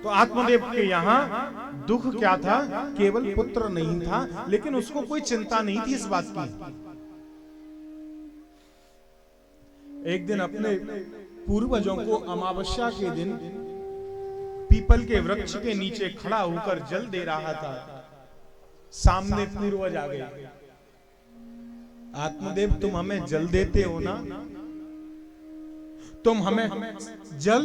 तो आत्मदेव के यहां दुख क्या था? केवल पुत्र नहीं था, लेकिन उसको कोई चिंता नहीं थी इस बात की। एक दिन अपने पूर्वजों को अमावस्या के दिन पीपल के वृक्ष के नीचे खड़ा होकर जल दे रहा था। सामने पूर्वज आ गए। आत्मदेव तुम हमें जल देते हो ना, तुम हमें जल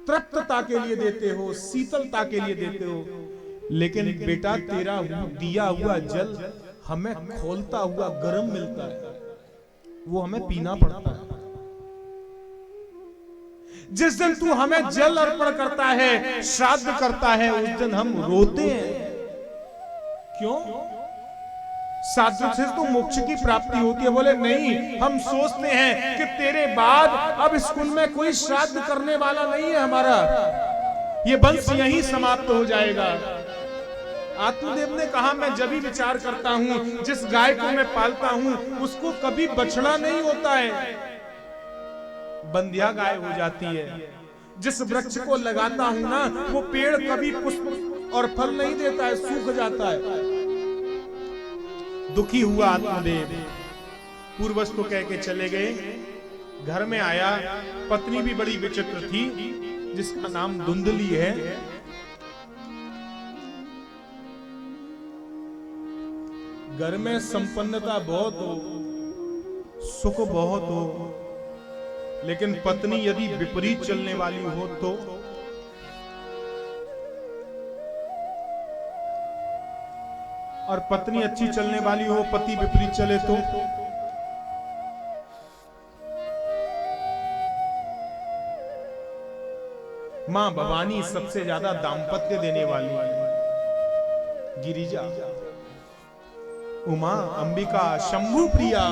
तृप्तता के लिए देते हो, शीतलता के लिए देते हो, लेकिन बेटा तेरा दिया हुआ जल हमें खोलता हुआ गर्म मिलता है, वो हमें पीना पड़ता है। जिस दिन तू हमें जल अर्पण करता है, श्राद्ध करता है, उस दिन हम रोते हैं। क्यों? श्राद्ध से तो मोक्ष की प्राप्ति होती है। बोले नहीं, हम सोचते हैं कि तेरे बाद अब स्कूल में कोई श्राद्ध करने वाला नहीं है हमारा, ये वंश यहीं समाप्त हो जाएगा। आत्मदेव ने कहा मैं जब भी विचार करता हूं, जिस गाय को मैं पालता हूं उसको कभी बछड़ा नहीं होता है, बंध्या गाय हो जाती है। जिस वृक्ष को लगाता हूं ना, वो पेड़ कभी पुष्प और फल नहीं देता है, सूख जाता है। दुखी हुआ आत्मदेव, पूर्वज को कह के चले गए। घर में आया, पत्नी भी बड़ी विचित्र थी, जिसका नाम धुंधली है। घर में संपन्नता बहुत हो, सुख बहुत हो, लेकिन पत्नी यदि विपरीत चलने वाली हो तो और पत्नी अच्छी चलने वाली हो, पति विपरीत चले तो मां भवानी सबसे ज्यादा दाम्पत्य देने वाली, गिरिजा, उमा, अंबिका, शंभु प्रिया।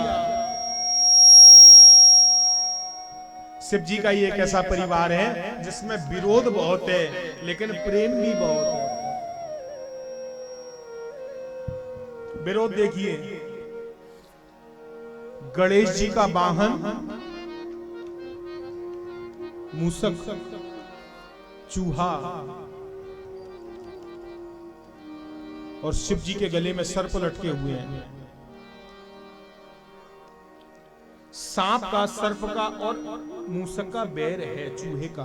शिव जी का ये एक ऐसा परिवार है जिसमें विरोध बहुत है, लेकिन प्रेम भी बहुत है। विरोध देखिए, गणेश जी का वाहन मूसक, चूहा और शिव जी के गले में सर्प लटके हुए हैं। सांप का, सर्प का और मूसक का बैर है, चूहे का।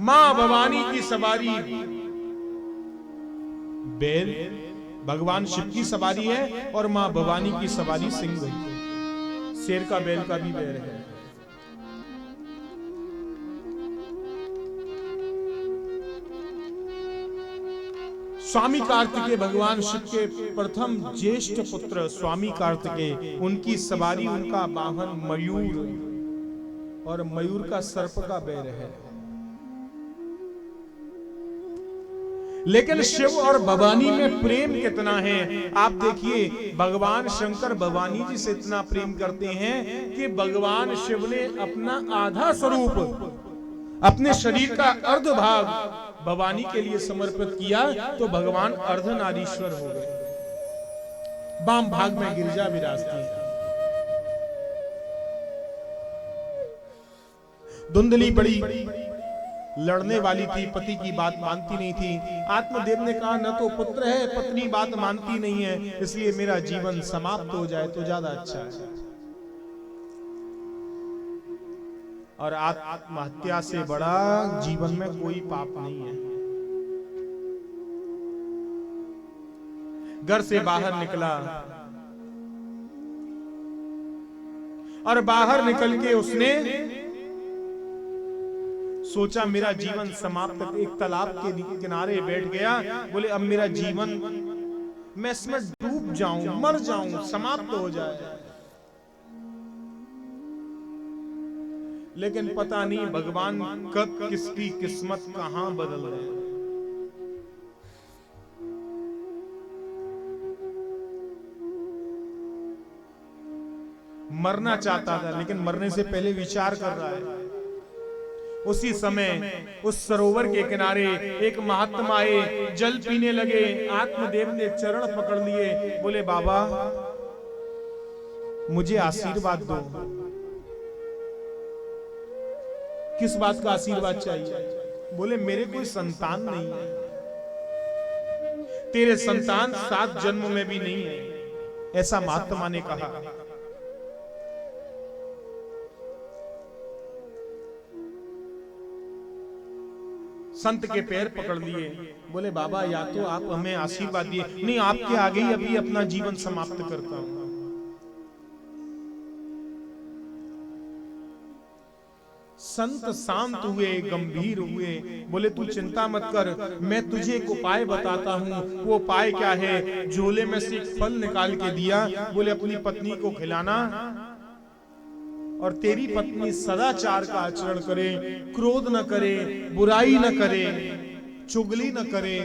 मां भवानी की सवारी बैल, भगवान शिव की सवारी है, और मां भवानी की सवारी सिंह, शेर का बैल का भी बैर है। स्वामी कार्तिकेय भगवान शिव के प्रथम ज्येष्ठ पुत्र स्वामी कार्तिकेय, उनकी सवारी, उनका वाहन मयूर, और मयूर का सर्प का बैर है। लेकिन शिव और भवानी में प्रेम कितना है आप देखिए। भगवान शंकर भवानी जी से इतना प्रेम करते हैं कि भगवान शिव ने अपना आधा स्वरूप, अपने शरीर का अर्ध भाग भवानी के लिए समर्पित किया, तो भगवान अर्धनारीश्वर हो गए। वाम भाग में गिरिजा विराजती है। धुंधली बड़ी लड़ने वाली थी, पति की बात मानती नहीं थी। आत्मदेव ने कहा न तो पुत्र है, पत्नी बात मानती नहीं है, इसलिए मेरा जीवन समाप्त हो जाए तो ज्यादा अच्छा है। और आत्महत्या से बड़ा जीवन में कोई पाप नहीं है। घर से बाहर निकला और बाहर निकल के उसने सोचा मेरा जीवन समाप्त। एक तालाब के किनारे बैठ गया, बोले अब मेरा जीवन, मैं इसमें डूब जाऊं, मर जाऊं, समाप्त हो जाए। लेकिन पता नहीं भगवान कब किसकी किस्मत कहां बदल रहे। मरना चाहता था, लेकिन मरने से पहले विचार कर रहा है। उसी समय उस सरोवर के किनारे एक महात्मा आए, जल पीने लगे। आत्मदेव ने चरण पकड़ लिए, बोले बाबा मुझे आशीर्वाद दो। किस बात का आशीर्वाद चाहिए? बोले मेरे कोई संतान नहीं है, तेरे संतान 7 जन्म में भी नहीं है, ऐसा महात्मा ने कहा। संत के पैर पकड़ लिए, बोले बाबा या तो आप हमें आशीर्वाद दिए, नहीं आपके आगे ही अभी अपना जीवन समाप्त करता हूं। संत शांत हुए, गंभीर हुए, बोले तू चिंता मत कर, मैं तुझे एक उपाय बताता हूँ। वो उपाय क्या है? झोले में से एक फल निकाल के दिया, बोले अपनी पत्नी को खिलाना, और तेरी पत्नी सदाचार का आचरण करे, क्रोध न करे, बुराई न करे, चुगली न करे,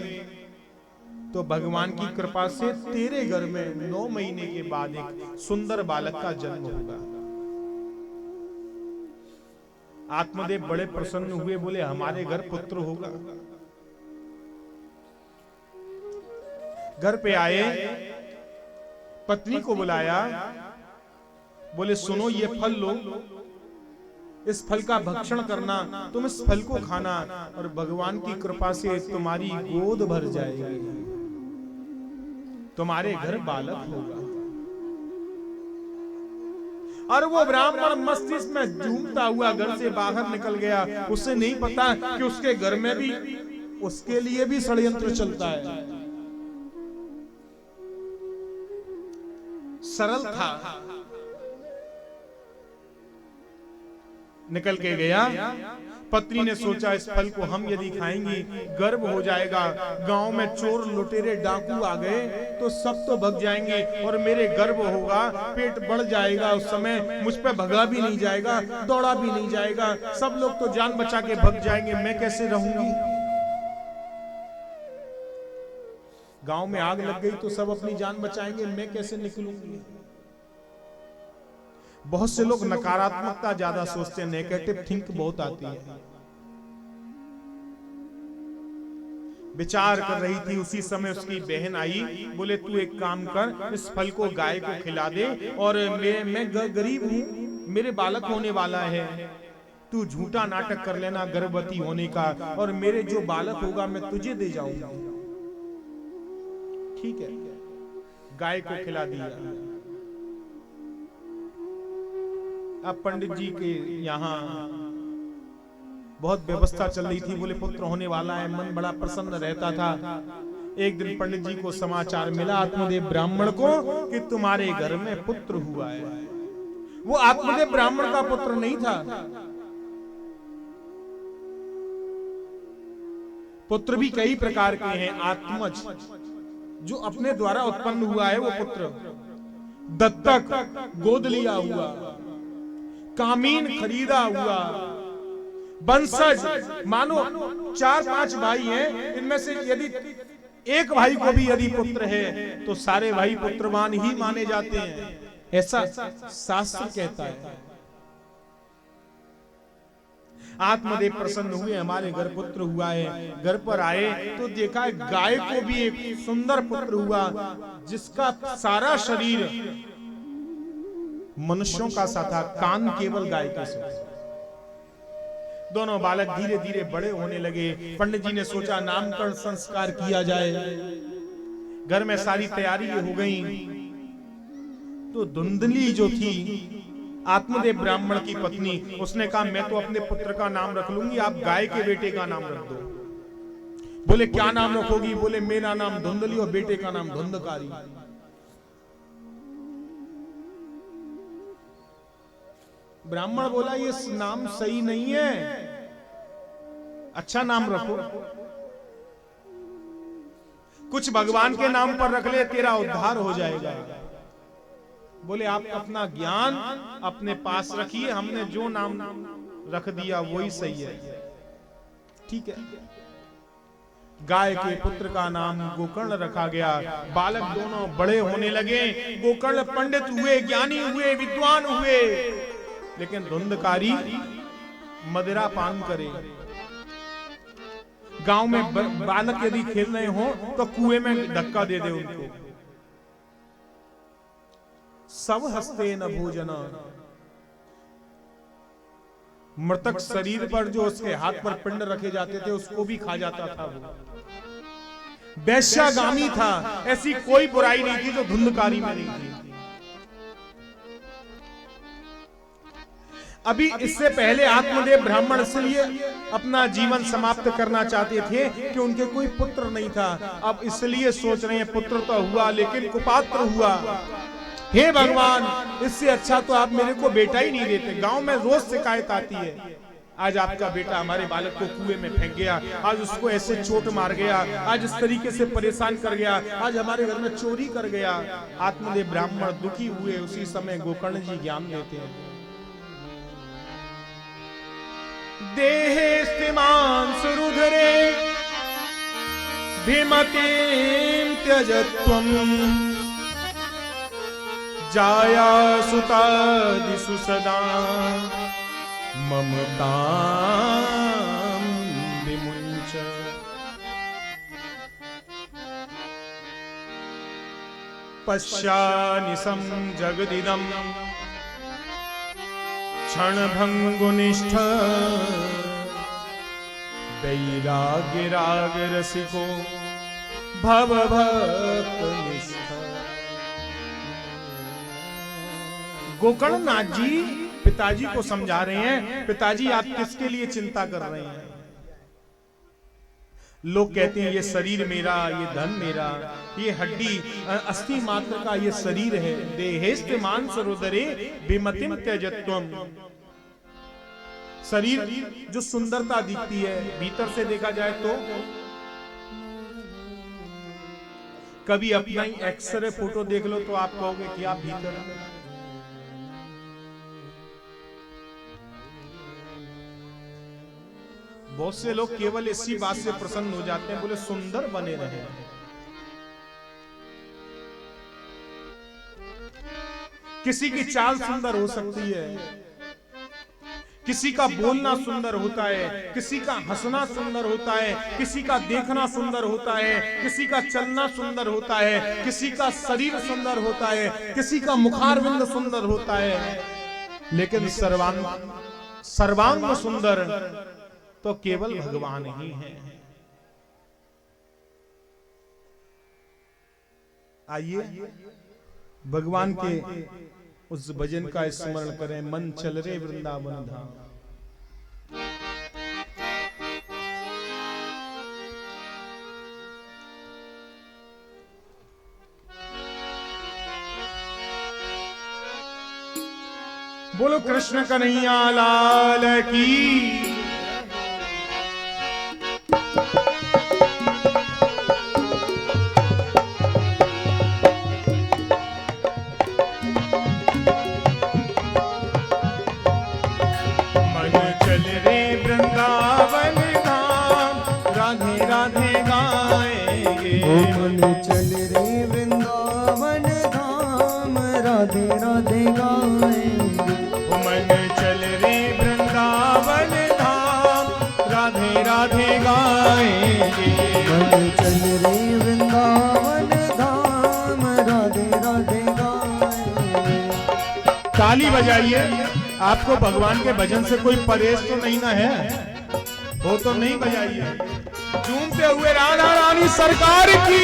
तो भगवान की कृपा से तेरे घर में 9 महीने के बाद एक सुंदर बालक का जन्म होगा। आत्मदेव बड़े प्रसन्न हुए, बोले हमारे घर पुत्र होगा। घर पे आए, पत्नी को बुलाया, बोले सुनो ये फल लो, इस फल का भक्षण करना, तुम इस फल को खाना और भगवान की कृपा से तुम्हारी गोद भर जाएगी, तुम्हारे घर बालक होगा। और वो ब्राह्मण मस्तिष्क में झूमता हुआ घर से बाहर निकल गया। उसे नहीं पता कि उसके घर में भी उसके लिए भी षड्यंत्र चलता है। सरल था, निकल के गया। पत्नी ने सोचा इस फल को हम यदि खाएंगे गर्भ हो जाएगा, गांव में चोर लुटेरे डाकू आ गए तो सब तो भग जाएंगे और मेरे गर्भ होगा, पेट बढ़ जाएगा, उस समय मुझ पे भगा भी नहीं जाएगा, दौड़ा भी नहीं जाएगा, सब लोग तो जान बचा के भग जाएंगे, मैं कैसे रहूंगी। गांव में आग लग गई तो सब अपनी जान बचाएंगे, मैं कैसे निकलूंगी। बहुत से लोग नकारात्मकता ज्यादा सोचते हैं, नेगेटिव थिंक बहुत आती है। विचार कर रही थी, उसी समय उसकी बहन आई, बोले तू एक काम कर, इस फल को गाय को खिला दे, और मैं गरीब हूं, मेरे बालक होने वाला है, तू झूठा नाटक कर लेना गर्भवती होने का, और मेरे जो बालक होगा मैं तुझे दे जाऊंगा। ठीक है, गाय को खिला दिया। अब पंडित जी के यहाँ बहुत व्यवस्था चल रही थी, बोले पुत्र होने वाला है, मन बड़ा प्रसन्न रहता था। एक दिन पंडित जी को समाचार मिला आत्मदेव ब्राह्मण को कि तुम्हारे घर में पुत्र हुआ है। वो आत्मदेव ब्राह्मण का पुत्र नहीं था, पुत्र भी कई प्रकार के हैं। आत्मज जो अपने द्वारा उत्पन्न हुआ है वो पुत्र, दत्तक गोद लिया हुआ, कामीन खरीदा हुआ, वंशज मानो 4-5 भाई हैं, इनमें से यदि एक भाई को भी यदि पुत्र है तो सारे भाई पुत्रवान ही माने जाते हैं, ऐसा शास्त्र कहता है। आत्मदेव प्रसन्न हुए, हमारे घर पुत्र हुआ है। घर पर आए तो देखा गाय को भी एक सुंदर पुत्र हुआ, जिसका सारा शरीर मनुष्यों का सा था, कान केवल गाय के से। दोनों बालक धीरे धीरे बड़े होने लगे। पंडित जी ने सोचा नामकरण संस्कार किया जाए, घर में सारी तैयारी हो गई। तो धुंधली जो थी आत्मदेव ब्राह्मण की पत्नी, उसने कहा मैं तो अपने पुत्र का नाम रख लूंगी, आप गाय के बेटे का नाम रख दो। बोले क्या नाम रखोगी? बोले मेरा नाम धुंधली और बेटे का नाम धुंधकारी। ब्राह्मण बोला ये नाम सही नहीं है, अच्छा नाम रखो, कुछ भगवान के नाम पर रख ले, तेरा उद्धार हो जाएगा। बोले आप अपना ज्ञान अपने पास रखिए, हमने जो नाम रख दिया वही सही है। ठीक है, गाय के पुत्र का नाम गोकर्ण रखा गया। बालक दोनों बड़े होने लगे, गोकर्ण पंडित हुए, ज्ञानी हुए, विद्वान हुए, लेकिन धुंधकारी मदिरा पान करे। गांव में बालक यदि खेल रहे हो तो कुएं में धक्का दे दे उनको। सब हस्ते न भोजन, मृतक शरीर पर जो उसके हाथ पर पिंड रखे जाते थे उसको भी खा जाता था। वो वैश्यागामी था, ऐसी कोई बुराई नहीं थी जो धुंधकारी में नहीं थी। अभी इससे पहले आत्मदेव ब्राह्मण इसलिए अपना जीवन समाप्त करना चाहते थे कि उनके कोई पुत्र नहीं था। अब इसलिए सोच रहे हैं पुत्र तो हुआ लेकिन कुपात्र हुआ, हे भगवान इससे अच्छा तो आप मेरे को बेटा ही नहीं देते। गांव में रोज शिकायत आती है, आज आपका बेटा हमारे बालक को कुएं में फेंक गया, आज उसको ऐसे चोट मार गया, आज इस तरीके से परेशान कर गया, आज हमारे घर में चोरी कर गया। आत्मदेव ब्राह्मण दुखी हुए। उसी समय गोकर्ण जी ज्ञान देते हैं, देहेस्तिमान् सुरुधरे भिमतिं त्यजत्वम् जाया सुतादिषु सदा ममतां विमुञ्च। पश्यानिशं जगदिदं क्षणभंगुनिष्ठ वैराग्यराग रसिको भवभक्तनिष्ठ। गोकर्ण नाथ जी पिताजी को समझा रहे हैं, पिताजी आप किसके लिए चिंता कर रहे हैं? लोग कहते हैं ये शरीर मेरा, ये धन मेरा, ये हड्डी अस्थि मात्र का ये शरीर है। देहेस्तिमान् सुरुधरे भिमतिं त्यजत्वम्। शरीर जो सुंदरता दिखती है भीतर से देखा जाए तो, कभी अपना ही एक्सरे फोटो देख लो तो आप कहोगे कि आप भीतर। बहुत से लोग केवल इसी बात से प्रसन्न हो जाते हैं, बोले सुंदर बने रहे। किसी की चाल सुंदर हो सकती है, किसी का बोलना सुंदर होता है, किसी का हंसना सुंदर होता है, किसी का देखना सुंदर होता है, किसी का चलना सुंदर होता है, किसी का शरीर सुंदर होता है, किसी का मुखारविंद सुंदर होता है। लेकिन सर्वांग सुंदर तो केवल भगवान ही है। आइए भगवान के उस भजन का स्मरण करें, मन चल रे वृंदावन धाम। बोलो कृष्ण कन्हैया लाल की। मन चल रे वृंदावन धाम, राधे राधे गाएंगे। मन चल रे वृंदावन धाम, राधे राधे गाएंगे। मन चल रे वृंदावन धाम, राधे राधे गाएंगे। मन चल रे वृंदावन धाम, राधे राधे गाएंगे। ताली बजाइए। आपको भगवान के भजन से कोई परहेज तो नहीं ना है? वो तो नहीं बजाइए। झूमते हुए राधा रानी सरकार की।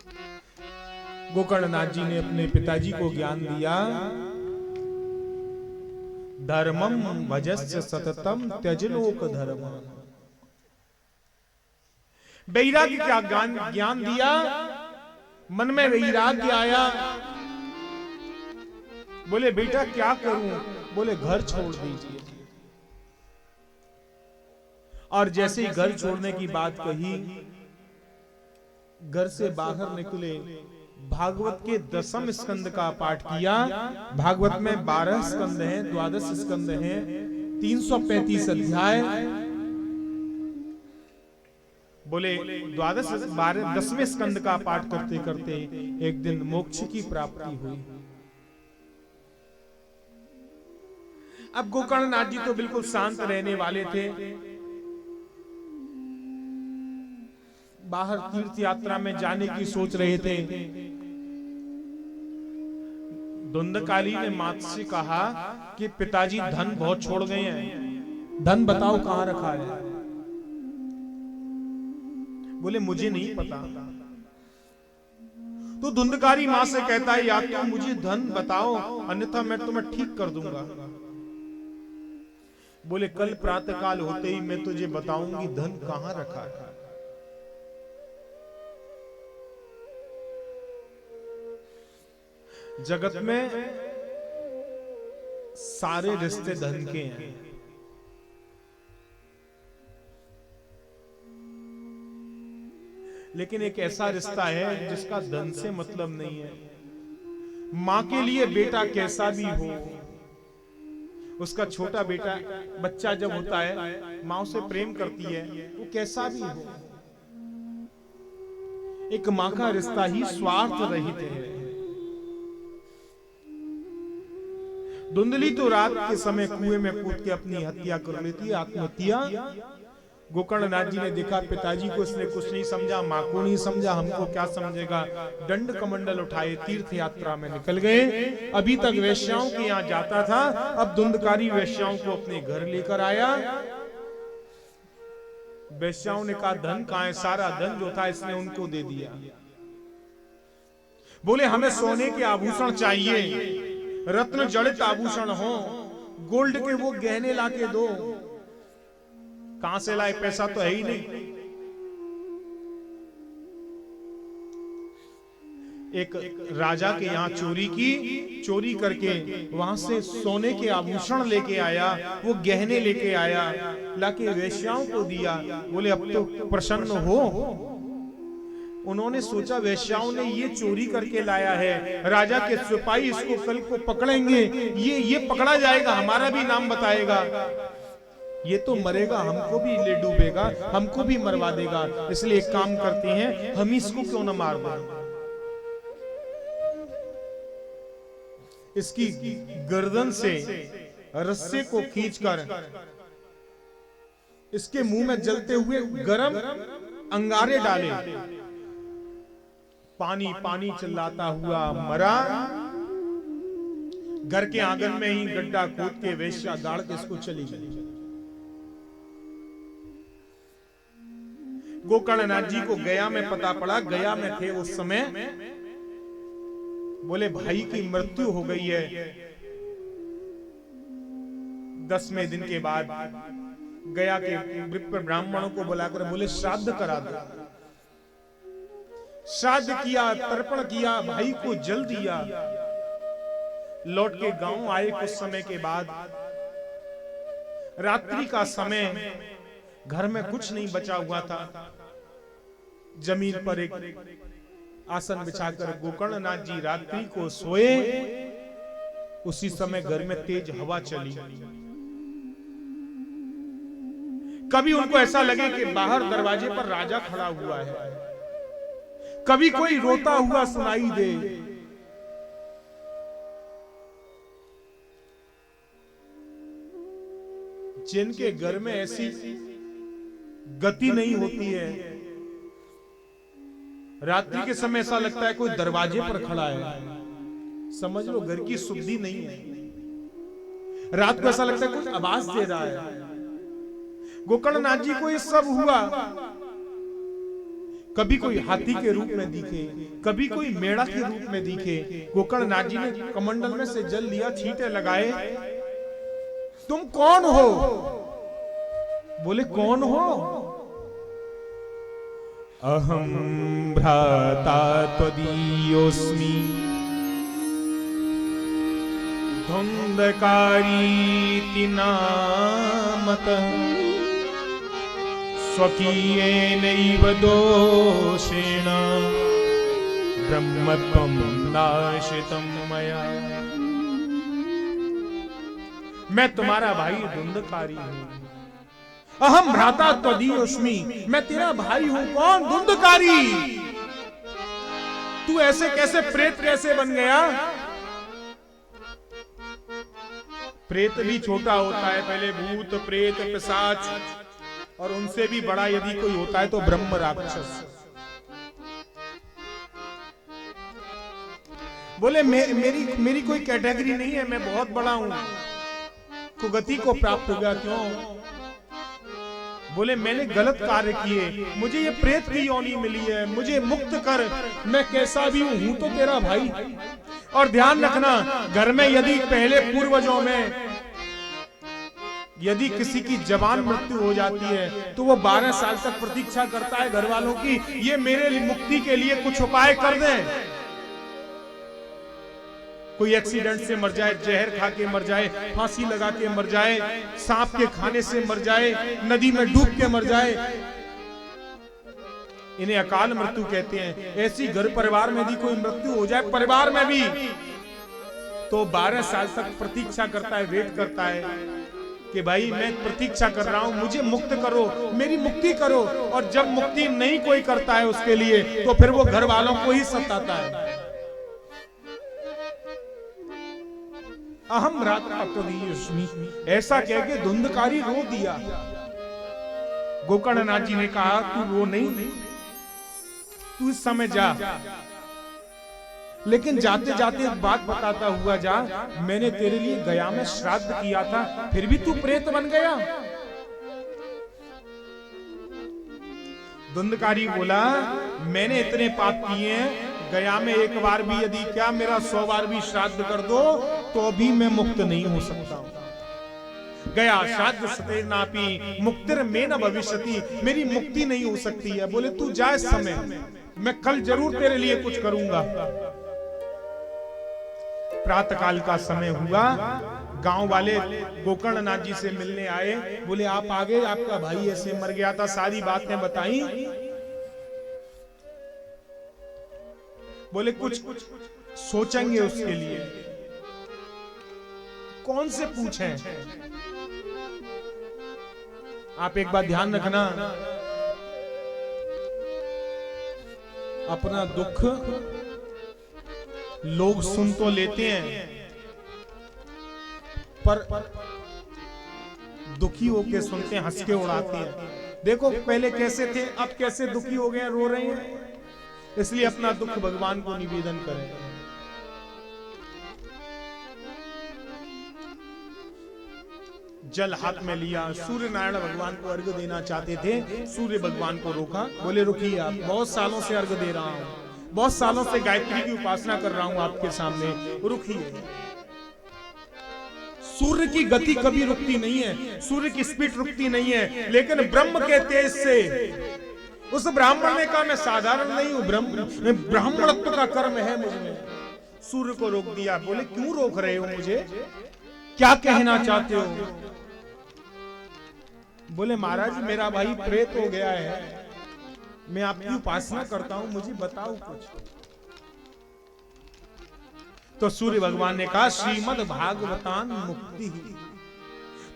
गोकर्णनाथ जी ने अपने पिताजी को ज्ञान दिया, धर्मम भजस्य सततम त्यजलोक धर्म। वैराग्य का ज्ञान दिया, मन में वैराग्य आया। बोले बेटा क्या करूं? बोले घर छोड़ दीजिए। और जैसे ही घर छोड़ने की बात कही, घर से बाहर निकले, भागवत के 10वें स्कंद का पाठ किया। भागवत में 12 स्कंद हैं, 12 स्कंद हैं, 335 अध्याय। बोले 10वें स्कंद का पाठ करते करते एक दिन मोक्ष की प्राप्ति हुई। अब गोकर्णनाथ जी तो बिल्कुल शांत रहने वाले थे। बाहर तीर्थ यात्रा में जाने की सोच रहे थे। धुंधकाली ने माता से कहा कि पिताजी धन बहुत छोड़ गए हैं, धन बताओ कहां रखा है। बोले मुझे नहीं पता। तो धुंधकारी मां से कहता है, या तो मुझे धन बताओ अन्यथा मैं तुम्हें ठीक कर दूंगा। बोले कल प्रातःकाल होते ही मैं तुझे बताऊंगी धन कहां रखा है। जगत में सारे रिश्ते धन के हैं, लेकिन एक ऐसा रिश्ता है जिसका धन से मतलब नहीं है। मां के लिए बेटा कैसा भी हो, उसका छोटा बेटा बच्चा जब होता है मां उसे प्रेम करती है, वो कैसा भी हो। एक मां का रिश्ता ही स्वार्थ रहित है। धुंधली तो रात के समय कुएं में कूद के अपनी हत्या कर लेती है, आत्महत्या। गोकर्णनाथ जी ने देखा पिताजी को इसने कुछ नहीं समझा, मां को नहीं समझा, हमको क्या समझेगा। दंड कमंडल उठाए तीर्थ यात्रा में निकल गए। अभी तक वेश्याओं के यहाँ जाता था, अब धुंधकारी वेश्याओं को अपने घर लेकर आया। वेश्याओं ने कहा धन कहां है? सारा धन जो था इसने उनको दे दिया। बोले हमें सोने के आभूषण चाहिए, रत्न जड़ित आभूषण हो, गोल्ड के वो गहने लाके दो। कहां से लाए? पैसा तो है ही नहीं। एक राजा के यहां चोरी की, चोरी करके वहां से सोने के आभूषण लेके आया, वो गहने लेके आया, लाके वेश्याओं को दिया। बोले अब तो प्रसन्न हो। उन्होंने सोचा वेश्याओं ने ये चोरी करके लाया है, राजा के सिपाही इसको कल को पकड़ेंगे, ये पकड़ा जाएगा, हमारा भी नाम बताएगा, ये तो मरेगा, हमको भी ले डूबेगा, हमको भी मरवा देगा। इसलिए एक काम करते हैं, हम इसको क्यों न मार दें। इसकी गर्दन से रस्से को खींचकर इसके मुंह में जलते हुए गरम अंगारे डाले। पानी पानी चिल्लाता हुआ मरा। घर के आंगन में ही गड्ढा खोद के वेश्या गाड़ के इसको चली गई। गोकर्णनाथ जी को गया में पता पड़ा, गया में थे उस समय। बोले भाई की मृत्यु हो गई है। 10वें दिन के बाद गया के विप्र ब्राह्मणों को बुलाकर बोले श्राद्ध करा दो। श्राद्ध किया, तर्पण किया, भाई को जल दिया। लौट के गांव आए कुछ समय के बाद। रात्रि का समय, घर में कुछ नहीं बचा हुआ था। जमीन पर एक आसन बिछाकर गोकर्णनाथ जी रात्रि को सोए। उसी समय घर में तेज हवा चली। कभी उनको ऐसा लगे कि बाहर दरवाजे पर राजा खड़ा हुआ है, कभी कोई रोता हुआ सुनाई दे। जिनके घर में ऐसी गति नहीं होती है, रात्रि के समय ऐसा लगता है कोई दरवाजे पर खड़ा है, समझ लो घर की शुद्धि नहीं है। रात को ऐसा लगता है कुछ आवाज दे रहा है। गोकर्णनाथ जी को ये सब हुआ कभी कोई हाथी के रूप में दिखे, कभी कोई मेढ़ा के रूप में दिखे। गोकर्णनाथ जी ने कमंडल में से जल लिया, छींटे लगाए। तुम कौन हो? बोले कौन हो? अहम भ्राता त्वदीयोऽस्मि धुंधकारीति नामतः स्वकीयेनैव दोषेण ब्रह्मत्वं नाशितं मया। मैं तुम्हारा भाई धुंधकारी हूं। अहम भ्राता त्वदीयोऽस्मि, मैं तेरा भाई हूं। कौन? धुंधकारी। तू ऐसे कैसे, प्रेत कैसे बन गया? प्रेत भी छोटा होता है, पहले भूत प्रेत पिशाच, और उनसे भी बड़ा यदि कोई होता है तो ब्रह्म राक्षस। बोले मेरी कोई कैटेगरी नहीं है, मैं बहुत बड़ा हूं। कुगति को प्राप्त हो गया। क्यों? बोले मैंने गलत कार्य किए, मुझे ये प्रेत की योनि मिली है, मुझे मुक्त कर। मैं कैसा भी हूं तो तेरा भाई। और ध्यान रखना, घर में यदि पहले पूर्वजों में यदि किसी की जवान मृत्यु हो जाती है तो वो 12 साल तक प्रतीक्षा करता है घर वालों की, ये मेरे मुक्ति के लिए कुछ उपाय कर दें। कोई एक्सीडेंट से मर जाए, जहर खा के मर जाए, फांसी लगा के मर जाए, सांप के खाने से मर जाए, नदी में डूब के मर जाए, इन्हें अकाल मृत्यु कहते हैं। ऐसी घर परिवार में यदि कोई मृत्यु हो जाए परिवार में भी, तो 12 साल तक प्रतीक्षा करता है, वेट करता है कि भाई मैं प्रतीक्षा कर रहा हूं, मुझे मुक्त करो, मेरी मुक्ति करो। और जब मुक्ति नहीं कोई करता है उसके लिए, तो फिर वो घर वालों को ही सताता है। अहम भ्राता त्वदीयोऽस्मि, ऐसा कह के धुंधकारी रो दिया। गोकर्णनाथ जी ने कहा तू रो नहीं, तू इस समय जा, लेकिन जाते जाते एक बात बताता हुआ जा। मैंने तेरे लिए गया में श्राद्ध किया था, फिर भी तू प्रेत बन गया। धुंधकारी बोला मैंने इतने पाप किए हैं, गया में एक बार भी यदि क्या मेरा 100 बार भी श्राद्ध कर दो तो भी मैं मुक्त नहीं हो सकता। गया श्राद्ध सतेनापि मुक्तिर में न भविष्यति, मेरी मुक्ति नहीं हो सकती है। बोले तू जा इस समय, मैं कल जरूर तेरे लिए कुछ करूंगा। प्रातः काल का समय हुआ, गांव वाले गोकर्णनाथ जी से मिलने आए। बोले आप आ गए, आपका भाई ऐसे मर गया था, सारी बातें बताई। बोले कुछ सोचेंगे उसके लिए। कौन से पूछें? आप एक बात ध्यान रखना, अपना दुख लोग सुन तो लेते हैं, पर दुखी होके सुनते हैं, हंस के उड़ाते हैं। देखो पहले कैसे थे, अब कैसे दुखी हो गए, रो रहे हैं। इसलिए अपना दुख भगवान को निवेदन करें। जल हाथ में लिया, सूर्य नारायण भगवान को अर्घ देना चाहते थे, सूर्य भगवान को रोका। बोले रुकिए, आप बहुत सालों से अर्घ दे रहा हूं, बहुत सालों से गायत्री की उपासना कर रहा हूं आपके सामने, रुकिए। सूर्य की गति कभी रुकती नहीं है, सूर्य की स्पीड रुकती नहीं है, लेकिन ब्रह्म के तेज से उस ब्राह्मण ने कहा मैं साधारण नहीं हूं, ब्राह्मणत्व का कर्म है मुझमें। सूर्य को रोक दिया। बोले क्यों रोक रहे हो मुझे, क्या कहना चाहते हो? बोले महाराज मेरा भाई प्रेत हो गया है, मैं आपकी उपासना करता हूं, मुझे बताओ कुछ। तो सूर्य भगवान ने कहा श्रीमद् भागवतान मुक्ति,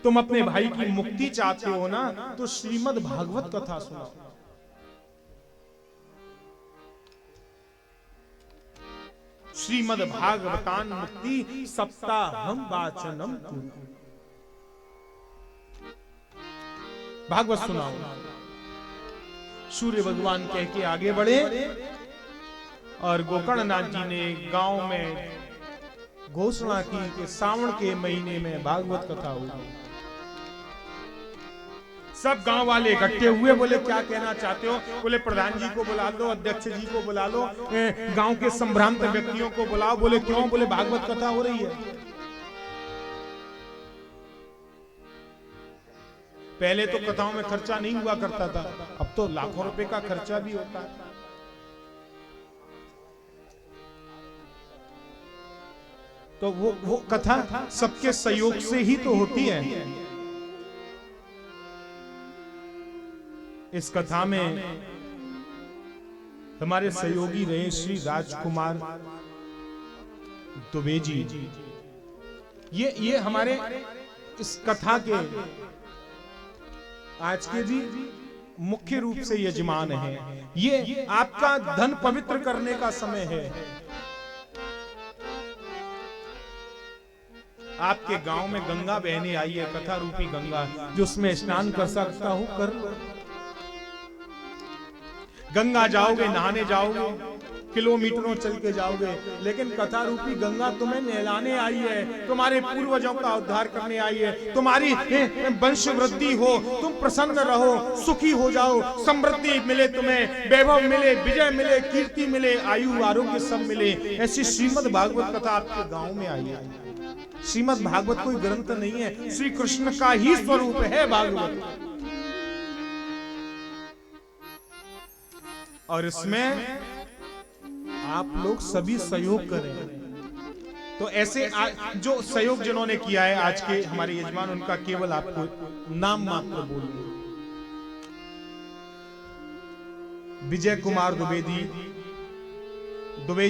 तुम अपने भाई की मुक्ति चाहते हो ना, तो श्रीमद् भागवत कथा सुनाओ। श्रीमद् भागवतान मुक्ति सप्ताहम वाचनम कुरु। भागवत सुनाओ। सूर्य भगवान कह के आगे बढ़े और गोकर्णनाथ जी ने गांव में घोषणा की कि सावन के महीने में भागवत कथा होगी। सब गांव वाले इकट्ठे हुए, बोले क्या कहना चाहते हो? बोले प्रधान जी को बुला लो, अध्यक्ष जी को बुला लो, गांव के संभ्रांत व्यक्तियों को बुलाओ। बोले क्यों? बोले भागवत कथा हो रही है। पहले तो कथाओं में खर्चा नहीं हुआ करता था, अब तो लाखों रुपए का खर्चा भी होता है। तो वो कथा सबके सहयोग से ही तो होती है। इस कथा में हमारे सहयोगी रहे श्री राजकुमार दुबे जी। ये हमारे इस कथा के आज के भी मुख्य रूप से यजमान है। ये आपका धन पवित्र करने का समय है। आपके गांव में गंगा बहने आई है, कथा रूपी गंगा, जो उसमें स्नान कर सकता हूं कर लो। गंगा जाओगे, नहाने जाओगे, किलोमीटरों चल के जाओगे, लेकिन कथा रूपी गंगा तुम्हें नहलाने आई है, तुम्हारे पूर्वजों का उद्धार करने आई है, तुम्हारी वंश वृद्धि हो, तुम प्रसन्न रहो, सुखी हो जाओ, समृद्धि मिले, तुम्हें वैभव मिले, विजय मिले, कीर्ति मिले, आयु आरोग्य सब मिले। ऐसी श्रीमद् भागवत कथा आपके गांव में आई है। श्रीमद् भागवत कोई ग्रंथ नहीं है, श्री कृष्ण का ही स्वरूप है भागवत। और इसमें आप लोग सभी सहयोग करें। तो ऐसे जो सहयोग जिन्होंने किया है आज के हमारे यजमान, उनका केवल आपको नाम मात्र बोलूंगा। विजय कुमार दुबे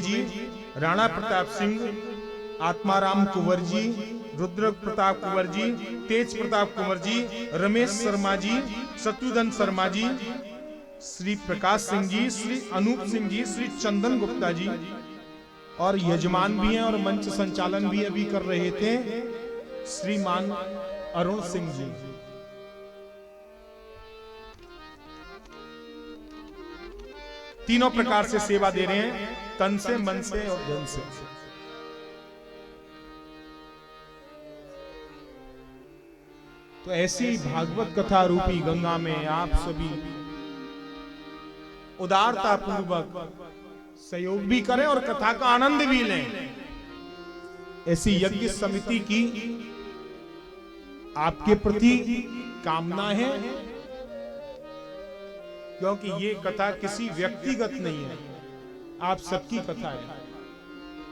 जी, राणा प्रताप सिंह, आत्माराम कुंवर जी, रुद्र प्रताप कुंवर जी, तेज प्रताप कुंवर जी, रमेश शर्मा जी, शत्रुघ्न शर्मा जी, श्री प्रकाश सिंह जी, श्री अनूप सिंह जी, श्री चंदन गुप्ता जी, और यजमान भी हैं और मंच संचालन भी अभी कर रहे थे श्रीमान अरुण सिंह जी। तीनों प्रकार से सेवा दे रहे हैं, तन से, मन से और धन से। तो ऐसी भागवत कथा रूपी गंगा में आप सभी उदारता पूर्वक सहयोग भी करें और कथा का आनंद भी लें। ऐसी यज्ञ समिति की आपके प्रति कामना है, क्योंकि ये कथा किसी व्यक्तिगत नहीं है, आप सबकी कथा है।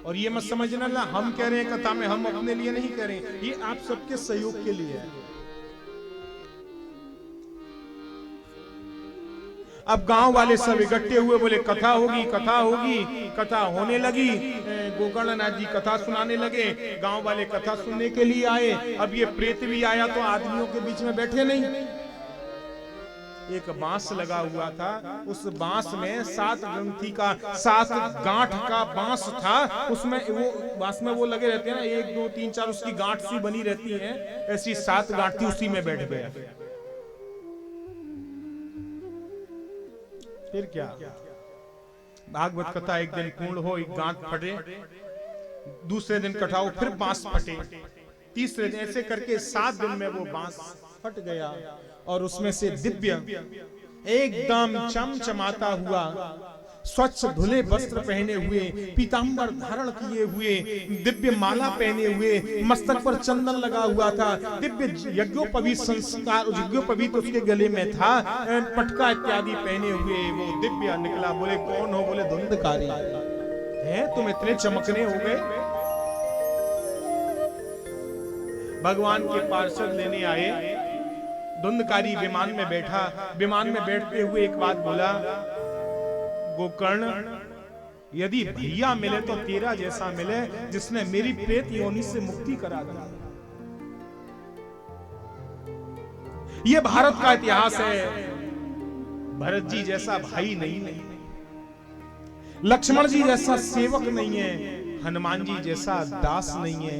और ये मत समझना ना हम कह रहे हैं कथा में, हम अपने लिए नहीं कह रहे, ये आप सबके सहयोग के लिए है। अब गांव वाले सब इकट्ठे हुए, बोले कथा होगी, कथा होगी। कथा होने लगी, गोकर्णनाथ जी कथा सुनाने लगे, गांव वाले कथा सुनने के लिए आए। अब ये प्रेत भी आया तो आदमियों के बीच में बैठे नहीं। एक बांस लगा हुआ था, उस बांस में 7 ग्रंथि का 7 गांठ का बांस था। उसमें वो बांस में वो लगे रहते हैं ना, 1 2 3 4 उसकी गांठ सी बनी रहती है, ऐसी 7 गांठ थी, उसी में बैठ गया। फिर क्या, भागवत कथा एक दिन पूर्ण हो, एक गांठ फटे, दूसरे दिन कटाओ, फिर बांस फटे, तीसरे दिन, ऐसे करके 7 दिन में वो बांस फट गया। और उसमें से दिव्य एकदम चमचमाता हुआ, स्वच्छ धुले वस्त्र पहने हुए, पीतांबर धारण किए हुए, दिव्य माला पहने हुए, मस्तक पर चंदन लगा हुआ था, दिव्य यज्ञोपवीत संस्कार, यज्ञोपवीत उसके गले में था, पटका इत्यादि पहने हुए वो दिव्य निकला। बोले कौन हो? बोले धुंधकारी है, तुम इतने चमकने हो गए। भगवान के पार्षद लेने आए, धुंधकारी विमान में बैठा। विमान में बैठते हुए एक बात बोला, गोकर्ण, यदि भैया मिले तो तेरा जैसा मिले, जिसने मेरी प्रेत योनि से मुक्ति करा दी। ये भारत का इतिहास है। भरत जी जैसा भाई नहीं, लक्ष्मण जी जैसा सेवक नहीं है, हनुमान जी जैसा दास नहीं है,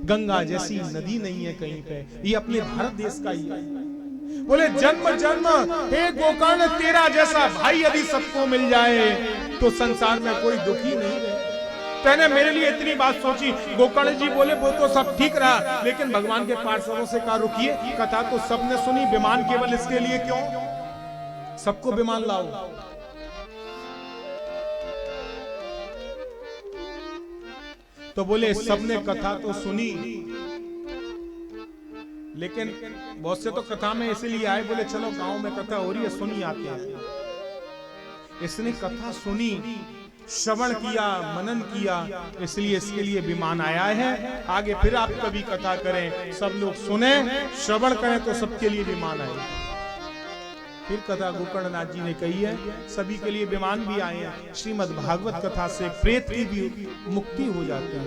गंगा जैसी नदी नहीं है कहीं पे। ये अपने भारत देश का ही है। बोले जन्म जन्म हे गोकर्ण, तेरा जैसा भाई यदि सबको मिल जाए तो संसार में कोई दुखी नहीं रहे। मैंने मेरे लिए इतनी बात सोची। गोकर्ण जी बोले वो तो सब ठीक रहा, लेकिन भगवान के पार्षदों से कहा रुकिए, कथा तो सबने सुनी, विमान केवल इसके लिए क्यों? सबको विमान लाओ। तो बोले सबने कथा तो सुनी, लेकिन बहुत से तो कथा में इसलिए आए, बोले चलो गांव में कथा हो रही है, सुनी आते हैं। इसने कथा सुनी, श्रवण किया, मनन किया, इसलिए इसके लिए विमान आया है। आगे फिर आप कभी कथा करें, सब लोग सुने, श्रवण करें, तो सबके लिए विमान आए। फिर कथा गोकर्णनाथ जी ने कही है, सभी के लिए विमान भी आए हैं। श्रीमद् भागवत कथा से प्रेत की भी मुक्ति हो जाती है।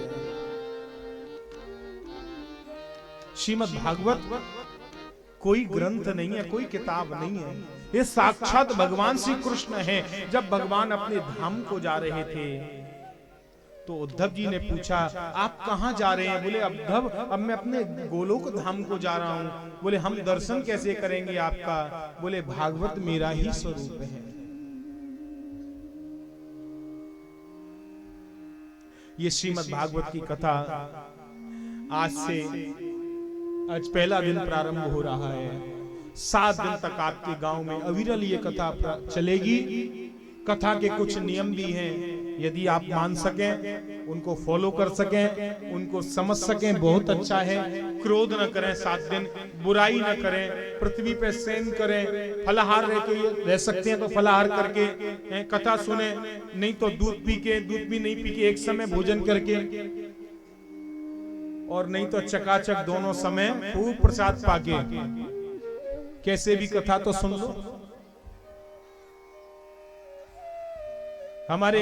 श्रीमद् भागवत कोई ग्रंथ नहीं है, कोई किताब नहीं है, ये साक्षात भगवान श्री कृष्ण हैं। जब भगवान अपने धाम को जा रहे थे तो उद्धव जी ने पूछा आप कहां जा रहे हैं? बोले उद्धव अब मैं अपने गोलोक धाम को जा रहा हूं। बोले हम दर्शन कैसे करेंगे आपका? बोले भागवत मेरा ही स्वरूप है। ये श्रीमद् भागवत की कथा आज पहला दिन प्रारंभ हो रहा है। 7 दिन तक आपके गांव में अविरल ये कथा चलेगी। कथा के कुछ नियम भी हैं, यदि आप मान सकें, उनको फॉलो कर सकें, उनको समझ सकें, बहुत अच्छा है। क्रोध न करें 7 दिन, बुराई न करें, पृथ्वी पे शयन करें, फलाहार रह सकते हैं तो फलाहार करके कथा सुने, नहीं तो दूध भी नहीं पी के एक समय भोजन करके, और नहीं तो चकाचक दोनों समय खूब प्रसाद पाके कैसे भी कथा तो सुन लो। हमारे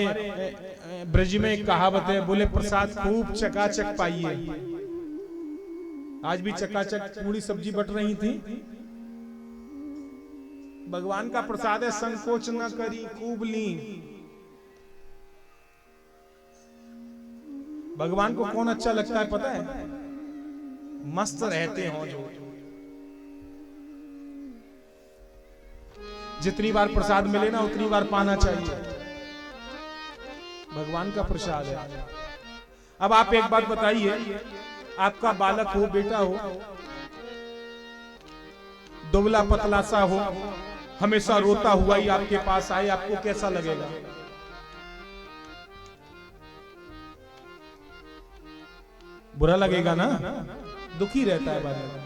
ब्रज में एक कहावत है, बोले प्रसाद खूब चकाचक पाइए। आज भी चकाचक पूरी सब्जी बट रही थी। भगवान का प्रसाद है, संकोच न करी खूब ली। भगवान को कौन अच्छा लगता है पता है? मस्त रहते हो जो। जितनी बार प्रसाद मिले ना उतनी बार पाना चाहिए, भगवान का प्रसाद है। अब आप एक बात बताइए, आपका बालक हो, बेटा हो, दुबला पतला सा हो, हमेशा रोता हुआ ही आपके पास आए, आपको कैसा लगेगा? बुरा लगेगा ना, दुखी रहता है बालक।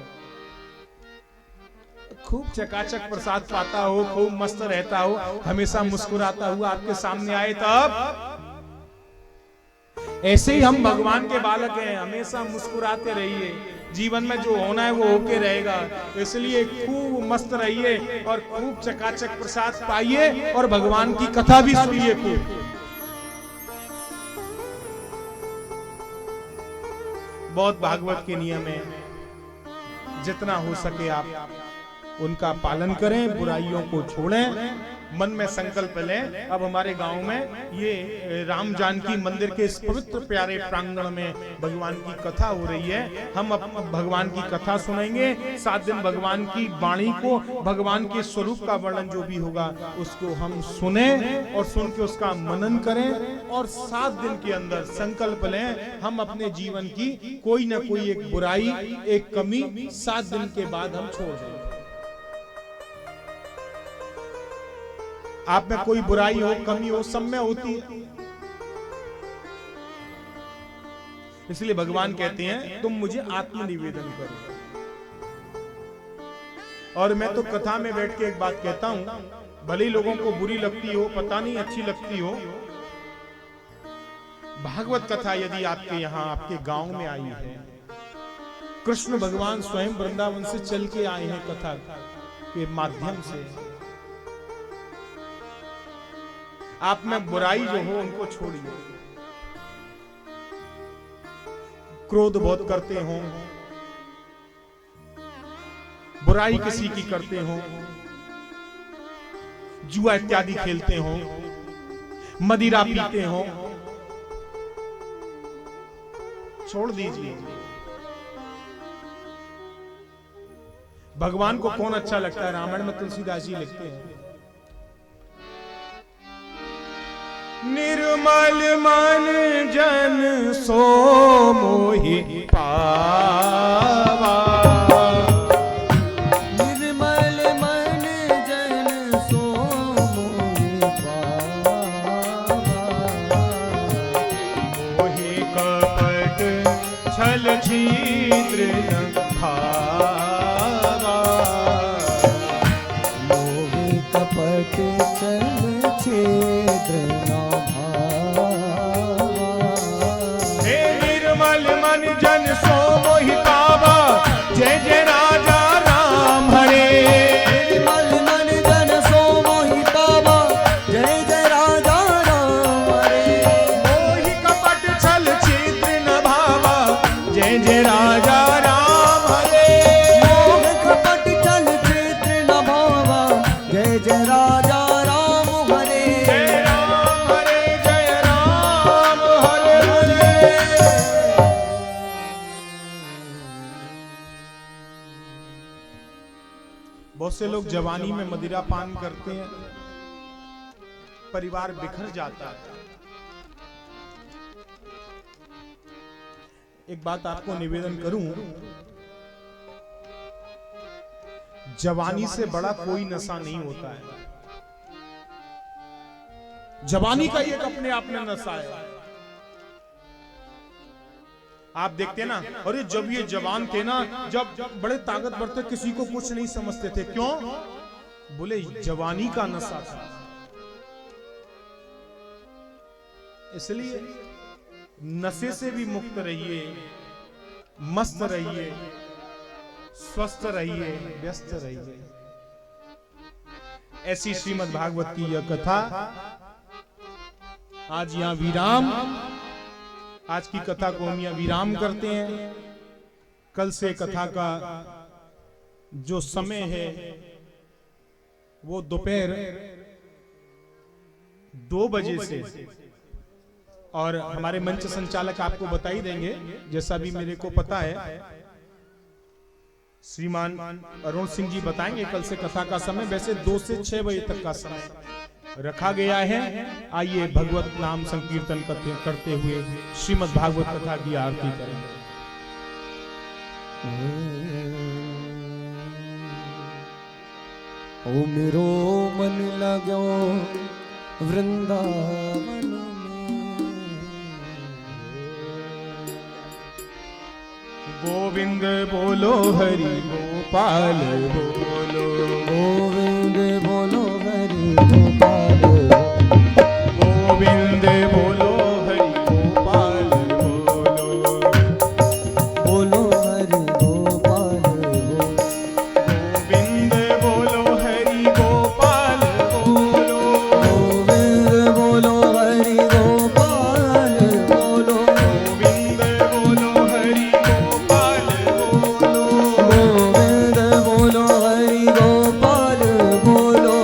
खूब चकाचक प्रसाद पाता हो, खूब मस्त रहता हो, हमेशा मुस्कुराता हुआ आपके सामने आए, तब ऐसे ही हम भगवान के बालक हैं, हमेशा मुस्कुराते रहिए। जीवन में जो होना है वो होके रहेगा, इसलिए खूब मस्त रहिए और खूब चकाचक प्रसाद पाइए और भगवान की कथा भी सुनिए खूब। बहुत भागवत के नियम है, जितना हो सके आप उनका पालन करें, बुराइयों को छोड़ें, मन में संकल्प लें। अब हमारे गांव में ये राम जानकी मंदिर के इस पवित्र प्यारे प्रांगण में भगवान की कथा हो रही है। हम अब भगवान की कथा सुनेंगे। 7 दिन भगवान की वाणी को, भगवान के स्वरूप का वर्णन जो भी होगा उसको हम सुने और सुन के उसका मनन करें, और 7 दिन के अंदर संकल्प लें हम अपने जीवन की कोई ना कोई एक बुराई, एक कमी 7 दिन के बाद हम छोड़ दें। आप में कोई बुराई हो, कमी हो, सब में होती है। इसलिए भगवान कहते हैं तुम मुझे आत्मनिवेदन करो। और मैं तो कथा में बैठ के एक बात कहता हूं, भले ही लोगों को बुरी लगती हो, पता नहीं अच्छी लगती हो, भागवत कथा यदि आपके यहां आपके गांव में आई है, कृष्ण भगवान स्वयं वृंदावन से चल के आए हैं कथा के माध्यम से, आप में बुराई जो हो उनको छोड़िए। क्रोध बहुत करते हो, बुराई किसी की करते हो, जुआ इत्यादि खेलते हो, मदिरा पीते हो, छोड़ दीजिए। भगवान को कौन अच्छा लगता है? रामायण में तुलसीदास जी लिखते हैं, निर्मल निर्मल मन जन सो मोहि पावा। निर्मल मन जन सो मोहि पावा। मोहि कपट छल छिद्र न भावा। मोहि कपट छल छिद्र न भावा। हे निर्मल मन जन सो मोहि पावा। जय जय राजा राम हरे। निर्मल मन जन सो मोहि पावा। जय जय राजा राम हरे। मोहि कपट छल छिद्र न भावा। जय जय राजा राम हरे। मोहि कपट छल छिद्र न भावा। जय जय राजा राम हरे। जय राम हरे जय राम हरे हरे। बहुत से लोग जवानी में मदिरा पान करते हैं, परिवार बिखर जाता है। एक बात आपको निवेदन करूं, जवानी से बड़ा कोई नशा नहीं होता है। जवानी का एक अपने आप में नशा है। आप देखते ना, अरे जब ये जवान थे ना, जब बड़े ताकतवर थे, किसी को कुछ नहीं समझते थे। क्यों? बोले जवानी का नशा था। इसलिए नशे से भी मुक्त रहिए, मस्त रहिए, स्वस्थ रहिए, व्यस्त रहिए। ऐसी श्रीमद् भागवत की यह कथा आज यहां विराम, आज की कथा को हम यहाँ विराम करते हैं। कल से कथा का जो समय है वो दोपहर 2 बजे से, और हमारे मंच संचालक आपको बता ही देंगे, जैसा भी मेरे को पता है श्रीमान अरुण सिंह जी बताएंगे कल से कथा का समय। वैसे 2 से 6 बजे तक का समय रखा गया है। आइए भगवत नाम संकीर्तन करते हुए श्रीमद् भागवत कथा की आरती करेंगे। ओ मेरो मन लगो वृंदावन में। गोविंद बोलो हरि गोपाल बोलो। गोविंद बोलो हरि गोपाल। गोविंद बोलो हरि गोपाल बोलो। बोलो हरि गोपाल बोलो। गोविंद बोलो हरि गोपाल बोलो। गोविंद बोलो हरि गोपाल बोलो। गोविंद बोलो हरि गोपाल बोलो। गोविंद बोलो हरि गोपाल बोलो। गोविंद बोलो हरि गोपाल बोलो।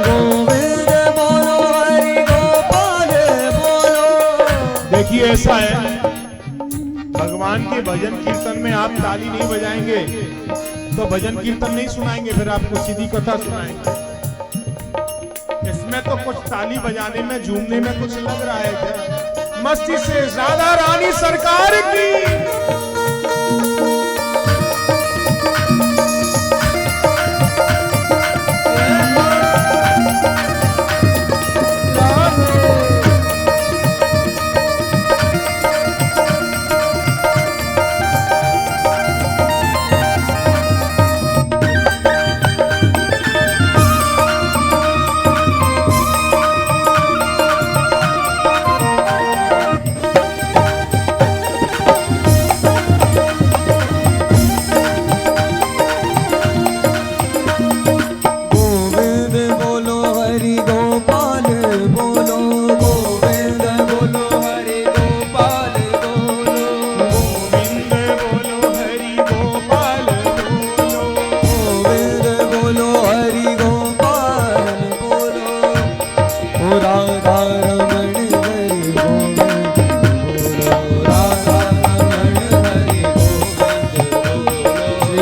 गोविंद बोलो हरि गोपाल बोलो। देखिए ऐसा है, भगवान के भजन कीर्तन में आप ताली नहीं बजाएंगे तो भजन कीर्तन नहीं सुनाएंगे, फिर आपको सीधी कथा सुनाएंगे। इसमें तो कुछ ताली बजाने में, झूमने में कुछ लग रहा है क्या? मस्ती से राधा रानी सरकार की।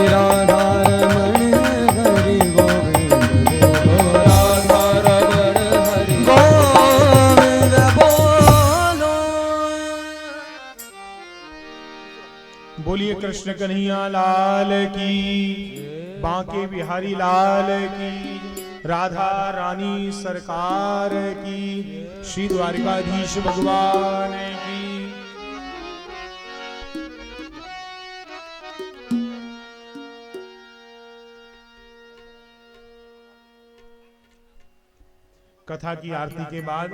राधा रमण हरि गोविंद बोलो। बोलिए कृष्ण कन्हैया लाल की, बांके बिहारी लाल की, राधा रानी सरकार की, श्री द्वारिकाधीश भगवान की। कथा की आरती के बाद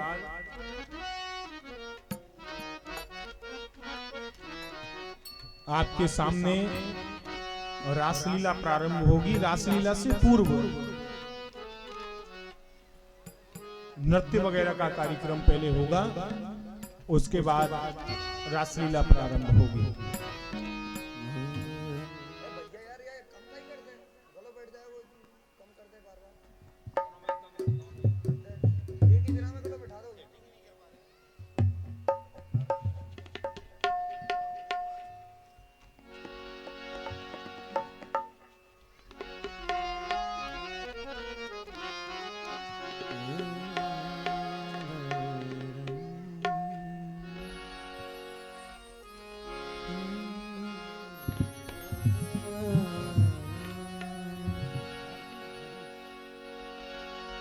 आपके सामने रासलीला प्रारंभ होगी। रासलीला से पूर्व नृत्य वगैरह का कार्यक्रम पहले होगा, उसके बाद रासलीला प्रारंभ होगी।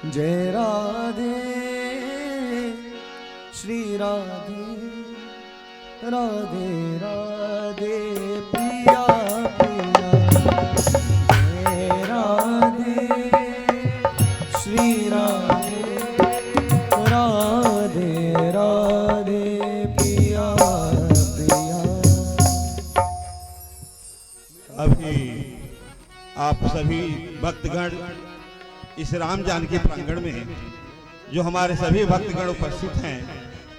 जय राधे श्री राधे, राधे राधे पिया पिया। जय राधे श्री राधे, राधे राधे पिया पिया। अभी आप सभी भक्तगण इस राम जानकी प्रांगण में जो हमारे सभी भक्तगण उपस्थित हैं,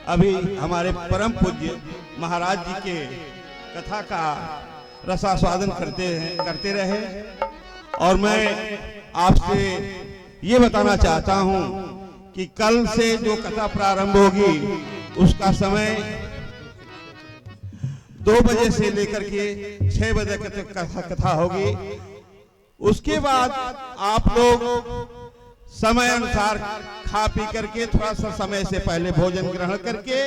अभी हमारे परम पूज्य महाराज जी के कथा का रसास्वादन करते रहे। और मैं आपसे ये बताना चाहता हूँ कि कल से जो कथा प्रारंभ होगी उसका समय 2 बजे से लेकर के 6 बजे तक कथा होगी। उसके बाद आप लोग समय अनुसार खा पी करके थोड़ा सा समय से पहले भोजन ग्रहण करके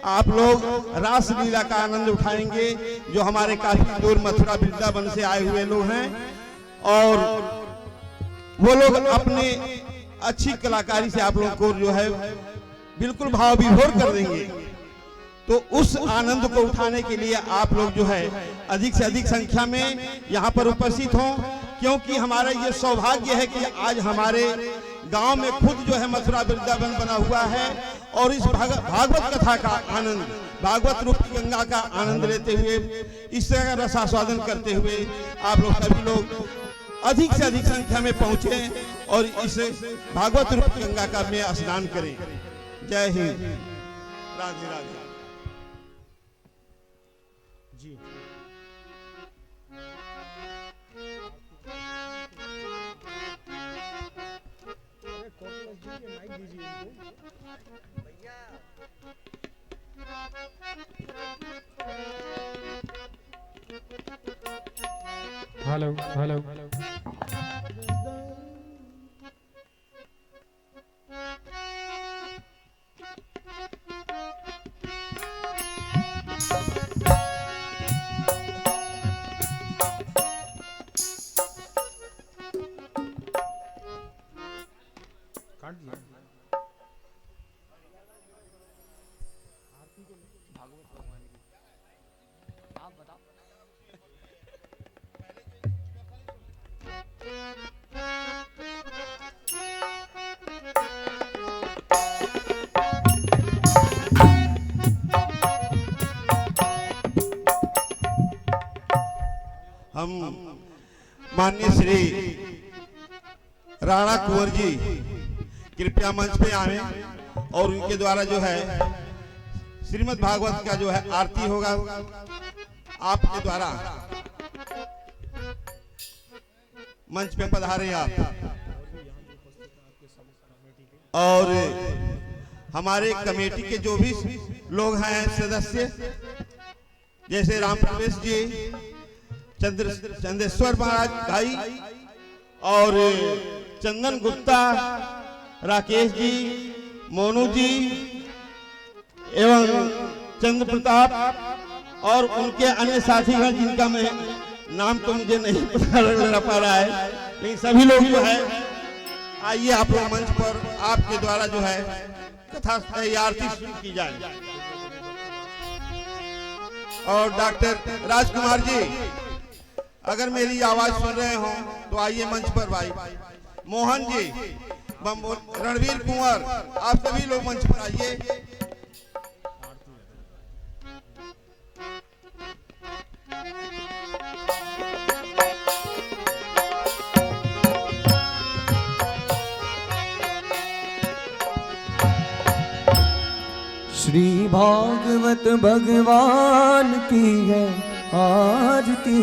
आप लोग रासलीला का आनंद उठाएंगे। जो हमारे काफी दूर मथुरा वृंदावन से आए हुए लोग हैं और वो लोग अपने अच्छी कलाकारी से आप लोगों को जो है बिल्कुल भाव विभोर कर देंगे। तो उस आनंद को उठाने के लिए आप लोग जो है अधिक से अधिक संख्या में यहाँ पर उपस्थित हों, क्योंकि हमारा ये सौभाग्य है कि आज हमारे गांव में खुद जो है मथुरा वृंदावन बना हुआ है और इस भागवत कथा का आनंद, भागवत रूप गंगा का आनंद लेते हुए, इस तरह का रसास्वादन करते हुए आप लोग सभी लोग अधिक से अधिक संख्या में पहुंचे और इस भागवत रूप गंगा का में स्नान करें। जय हिंद, राधे राधे। जी हेलो हेलो काट दिया। हम माननीय श्री राणा कुंवर जी कृपया मंच पे आए और उनके द्वारा जो है श्रीमद् भागवत का जो है आरती होगा आपके द्वारा। मंच पे पधारे आप। और हमारे कमेटी के जो भी लोग हैं सदस्य, जैसे राम प्रवेश जी, चंदेश्वर महाराज भाई और चंदन गुप्ता, राकेश जी, मोनू जी एवं चंद्र प्रताप और उनके अन्य साथीगण जिनका मैं नाम तो मुझे नहीं पता लग पा रहा है, लेकिन सभी लोग जो है आइए आप लोग मंच पर आपके द्वारा जो है कथा आरती शुरू की जाए। और डॉक्टर राजकुमार जी अगर मेरी आवाज सुन रहे हो तो आइए मंच पर भाई। मोहन जी, रणवीर कुंवर, आप सभी लोग मंच पर आइए। श्री भागवत भगवान की है आरती,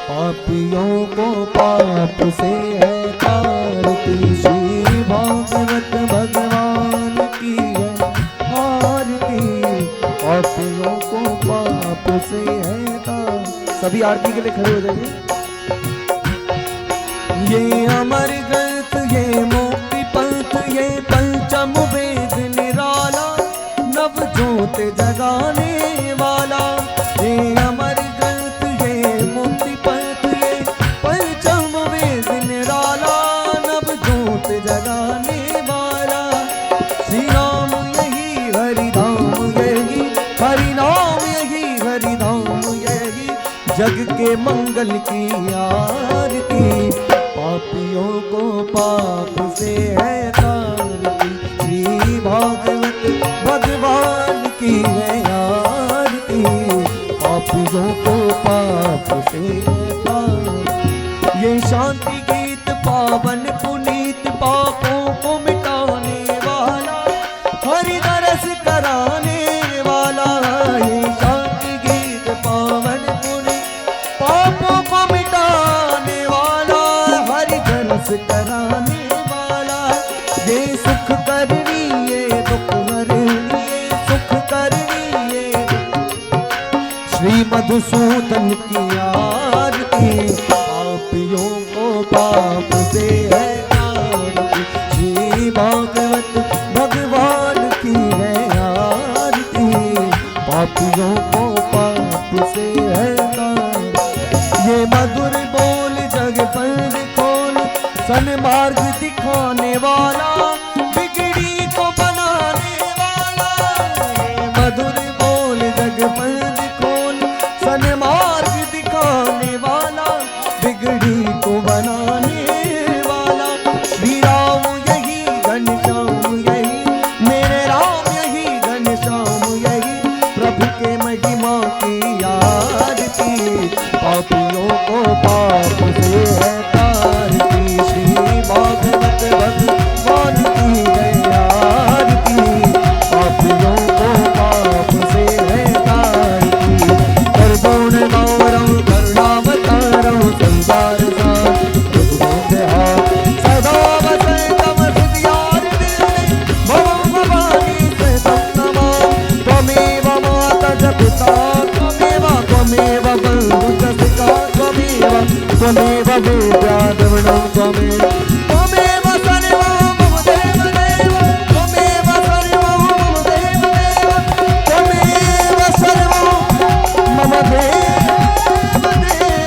पापियों को पाप से है तारती। श्री भागवत भगवान की है आरती, पापियों को पाप से है तारती। सभी आरती के लिए खड़े हो जाइए। ये अमर ग्रंथ, ये मुक्ति पंथ, ये पंचम वेद निराला, नव ज्योत जगाने वाला। ये अमर ग्रंथ, ये मुक्ति पंथ, ये पंचम वेद निराला, नव ज्योत जगाने वाला। श्री राम यही हरिधाम यही, हरि नाम यही हरिधाम यही, जग के मंगल की आरती, पापियों को पाप से है तारती। श्री भागवत भगवान की है आरती, पापियों को पाप से है तारती। ये शांति गीत पावन पुनीत, पापों को मिटाने वाला, हरि दरस कराने वाला। ये शांति गीत पावन पुनीत, पापों को मिटाने वाला, हरि दरस कराने वाला। ये सुख करनी, ये दुख हरनी, ये सुख करनी, ये श्री मधुसूदन की आरती, पापियों को पाप से है तारती। श्री भागवत भगवान की है आरती, पापियों को पाप से है तारती। ये मधुर बोल जग पर खोल, सन्मार्ग दिखाने वाला, बिगड़ी को बनाने वाला। ये मधुर बोल जग पर खोल, सन्मार्ग दिखाने वाला, बिगड़ी को बनाने वाला। श्री राम यही घनश्याम यही, मेरे राम यही घनश्याम यही, प्रभु के महिमा की आरती, पापियों को पाप से है तारती। श्री भागवत भगवान की है आरती, पापियों को पाप से है तारती। कर्दोण गौरव करुणावतारम, संसार सार सदा वसंतम हृदयार दिले, भवं भवानी सतम नमः। त्वमेव माता च पिता, त्वमेव बन्धु च सखा, त्वमेव विद्या द्रविणं, त्वमेव सर्वं मम देव देव, त्वमेव सर्वं मम देव देव, त्वमेव सर्वं मम देव देव।